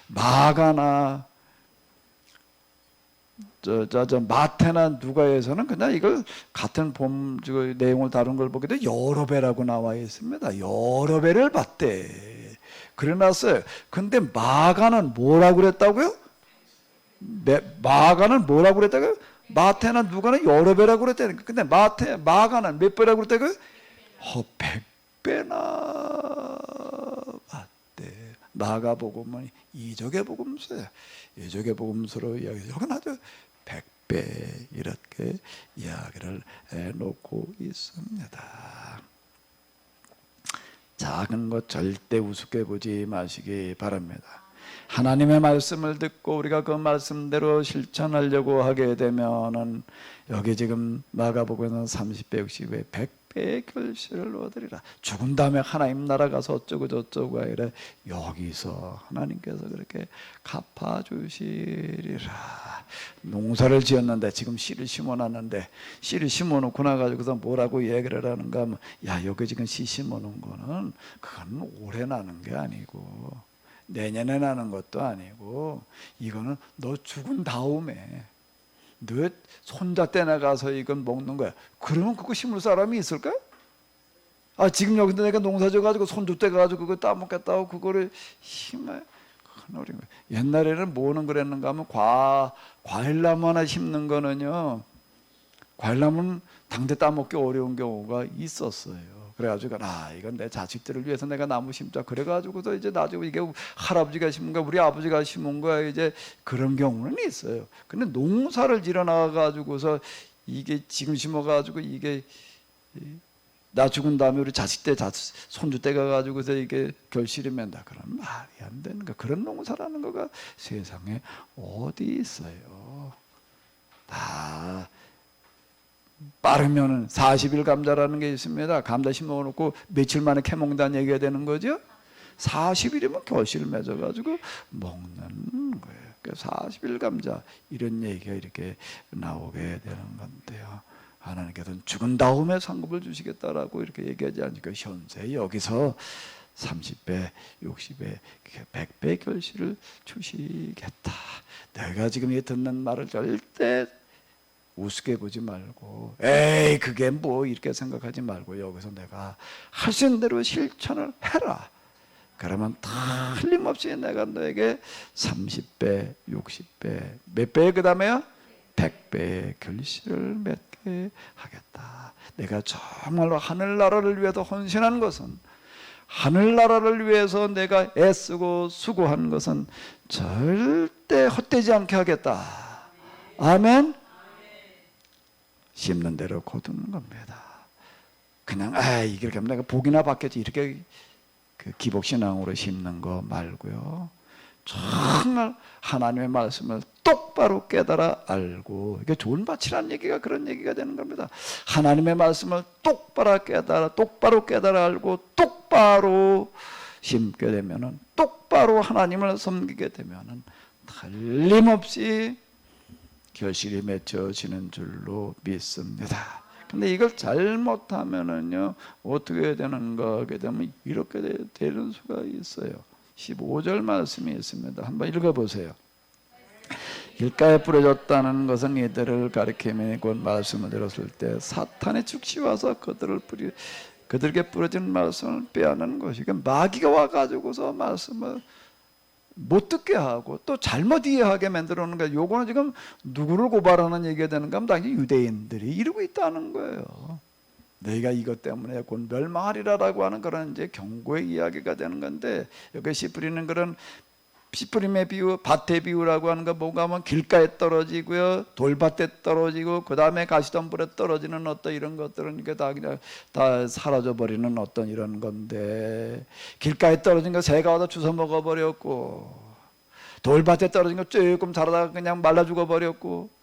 마가나 마태나 누가에서는 그냥 이걸 같은 내용을 다룬 걸 보게 돼 여러 배라고 나와 있습니다. 여러 배를 받대. 그래놨어요. 근데 마가는 뭐라고 그랬다고요? 마가는 뭐라고 그랬다고요? 마태나 누가는 여러 배라고 그랬다니까. 근데 마가는 몇 배라고 그랬다고요? 100배나 받대. 마가복음은 이적의 복음서예요. 이적의 복음서로 이야기해서 여기는 아주 100배 이렇게 이야기를 해놓고 있습니다. 작은 것 절대 우습게 보지 마시기 바랍니다. 하나님의 말씀을 듣고 우리가 그 말씀대로 실천하려고 하게 되면은 여기 지금 마가복음에는 30배, 60배, 100배의 결실을 얻으리라. 죽은 다음에 하나님 나라 가서 어쩌고 저쩌고 아니라 여기서 하나님께서 그렇게 갚아주시리라. 농사를 지었는데 지금 씨를 심어놨는데 씨를 심어놓고 나가지고서 뭐라고 얘기를 하는가 하면, 야, 여기 지금 씨 심어놓은 거는 그건 올해 나는 게 아니고 내년에 나는 것도 아니고 이거는 너 죽은 다음에 너 손자 때 나가서 이건 먹는 거야. 그러면 그거 심을 사람이 있을까? 지금 여기서 내가 농사 져가지고 손주 때 가가지고 그거 따먹겠다고 그거를 심어요. 큰 어린 거야. 옛날에는 뭐는 그랬는가 하면 과일나무 하나 심는 거는요, 과일나무는 당대 따먹기 어려운 경우가 있었어요. 그래가지고 이건 내 자식들을 위해서 내가 나무 심자. 그래가지고서 이제 나중에 이게 할아버지가 심은 거야, 우리 아버지가 심은 거야, 이제 그런 경우는 있어요. 근데 농사를 지어 나가가지고서 이게 지금 심어가지고 이게 나 죽은 다음에 우리 자식 때 손주 때 가가지고서 이게 결실이 맺는다. 그런 말이 안 되는 거. 그런 농사라는 거가 세상에 어디 있어요. 다 빠르면 40일 감자라는 게 있습니다. 감자 심어놓고 며칠 만에 캐먹는다는 얘기가 되는 거죠. 40일이면 결실을 맺어가지고 먹는 거예요. 40일 감자 이런 얘기가 이렇게 나오게 되는 건데요. 하나님께서는 죽은 다음에 상급을 주시겠다라고 이렇게 얘기하지 않으니까 현재 여기서 30배, 60배, 100배 결실을 주시겠다. 내가 지금 이 듣는 말을 절대 우습게 보지 말고 에이 그게 뭐 이렇게 생각하지 말고 여기서 내가 할 수 있는 대로 실천을 해라. 그러면 틀림없이 내가 너에게 30배, 60배, 몇 배 그 다음에요? 100배의 결실을 맺게 하겠다. 내가 정말로 하늘나라를 위해서 헌신한 것은, 하늘나라를 위해서 내가 애쓰고 수고한 것은 절대 헛되지 않게 하겠다. 아멘. 심는 대로 거두는 겁니다. 그냥 이렇게 하면 내가 복이나 받겠지 이렇게 그 기복신앙으로 심는 거 말고요. 정말 하나님의 말씀을 똑바로 깨달아 알고, 이게 좋은 밭이라는 얘기가 그런 얘기가 되는 겁니다. 하나님의 말씀을 똑바로 깨달아 알고 똑바로 심게 되면은, 똑바로 하나님을 섬기게 되면은 틀림없이 결실이 맺혀지는 줄로 믿습니다. 근데 이걸 잘못하면은요 어떻게 되는가 하게 되면 이렇게 되는 수가 있어요. 15절 말씀이 있습니다. 한번 읽어보세요. 길가에 뿌려졌다는 것은 이들을 가리킴이 곧 말씀을 들었을 때 사탄의 즉시 와서 그들에게 뿌려진 말씀을 빼앗는 것이, 마귀가 와가지고서 말씀을 못 듣게 하고 또 잘못 이해하게 만들어 놓은 거예요. 요거는 지금 누구를 고발하는 얘기가 되는가 하면 당연히 유대인들이 이러고 있다는 거예요. 너희가 이것 때문에 곧 멸망하리라라고 하는 그런 이제 경고의 이야기가 되는 건데, 여기 씨 뿌리는 그런 씨 뿌림의 비유, 밭의 비유라고 하는 거 뭔가 하면 길가에 떨어지고요, 돌밭에 떨어지고, 그 다음에 가시덤불에 떨어지는 어떤 이런 것들은 이게 다 그냥 다 사라져 버리는 어떤 이런 건데, 길가에 떨어진 거 새가 와서 주워 먹어 버렸고, 돌밭에 떨어진 거 조금 자라다가 그냥 말라 죽어 버렸고,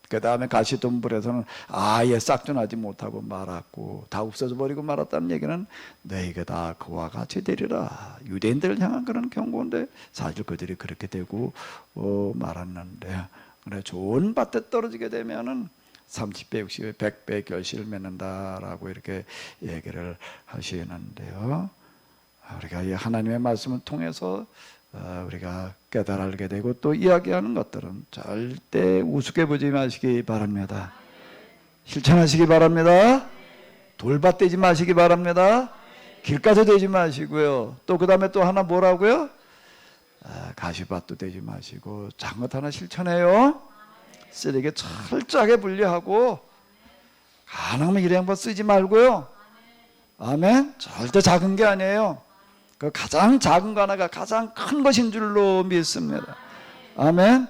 그 다음에 가시덤불에서는 아예 싹도 나지 못하고 말았고 다 없어져 버리고 말았다는 얘기는 너희가 다 그와 같이 되리라, 유대인들을 향한 그런 경고인데 사실 그들이 그렇게 되고 말았는데, 그래 좋은 밭에 떨어지게 되면은 30배, 60배, 100배 결실을 맺는다라고 이렇게 얘기를 하시는데요. 우리가 이 하나님의 말씀을 통해서 우리가 깨달아 알게 되고 또 이야기하는 것들은 절대 우습게 보지 마시기 바랍니다. 실천하시기 바랍니다. 돌밭 되지 마시기 바랍니다. 길가서 되지 마시고요. 또 그 다음에 또 하나 뭐라고요? 가시밭도 되지 마시고 작은 것 하나 실천해요. 쓰레기 철저하게 분리하고 가능하면 일회용품 쓰지 말고요. 아멘. 절대 작은 게 아니에요. 그 가장 작은 거 하나가 가장 큰 것인 줄로 믿습니다. 아멘.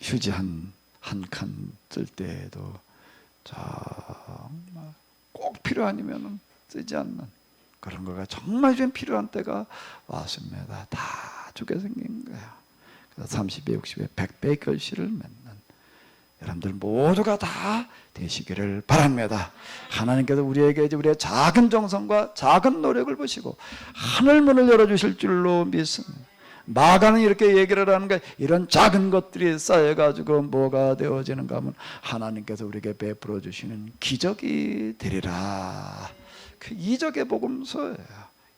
휴지 한 칸 쓸 때에도 정말 꼭 필요하면 쓰지 않는 그런 거가 정말 좀 필요한 때가 왔습니다. 다 주게 생긴 거야. 그래서 30배, 60배, 100배 결실을 맺는 여러분들 모두가 다 되시기를 바랍니다. 하나님께서 우리에게 이제 우리의 작은 정성과 작은 노력을 보시고 하늘문을 열어주실 줄로 믿습니다. 마가는 이렇게 얘기를 하는 게, 이런 작은 것들이 쌓여가지고 뭐가 되어지는가 하면 하나님께서 우리에게 베풀어 주시는 기적이 되리라. 그 이적의 복음서예요.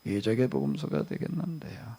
이적의 복음서가 되겠는데요.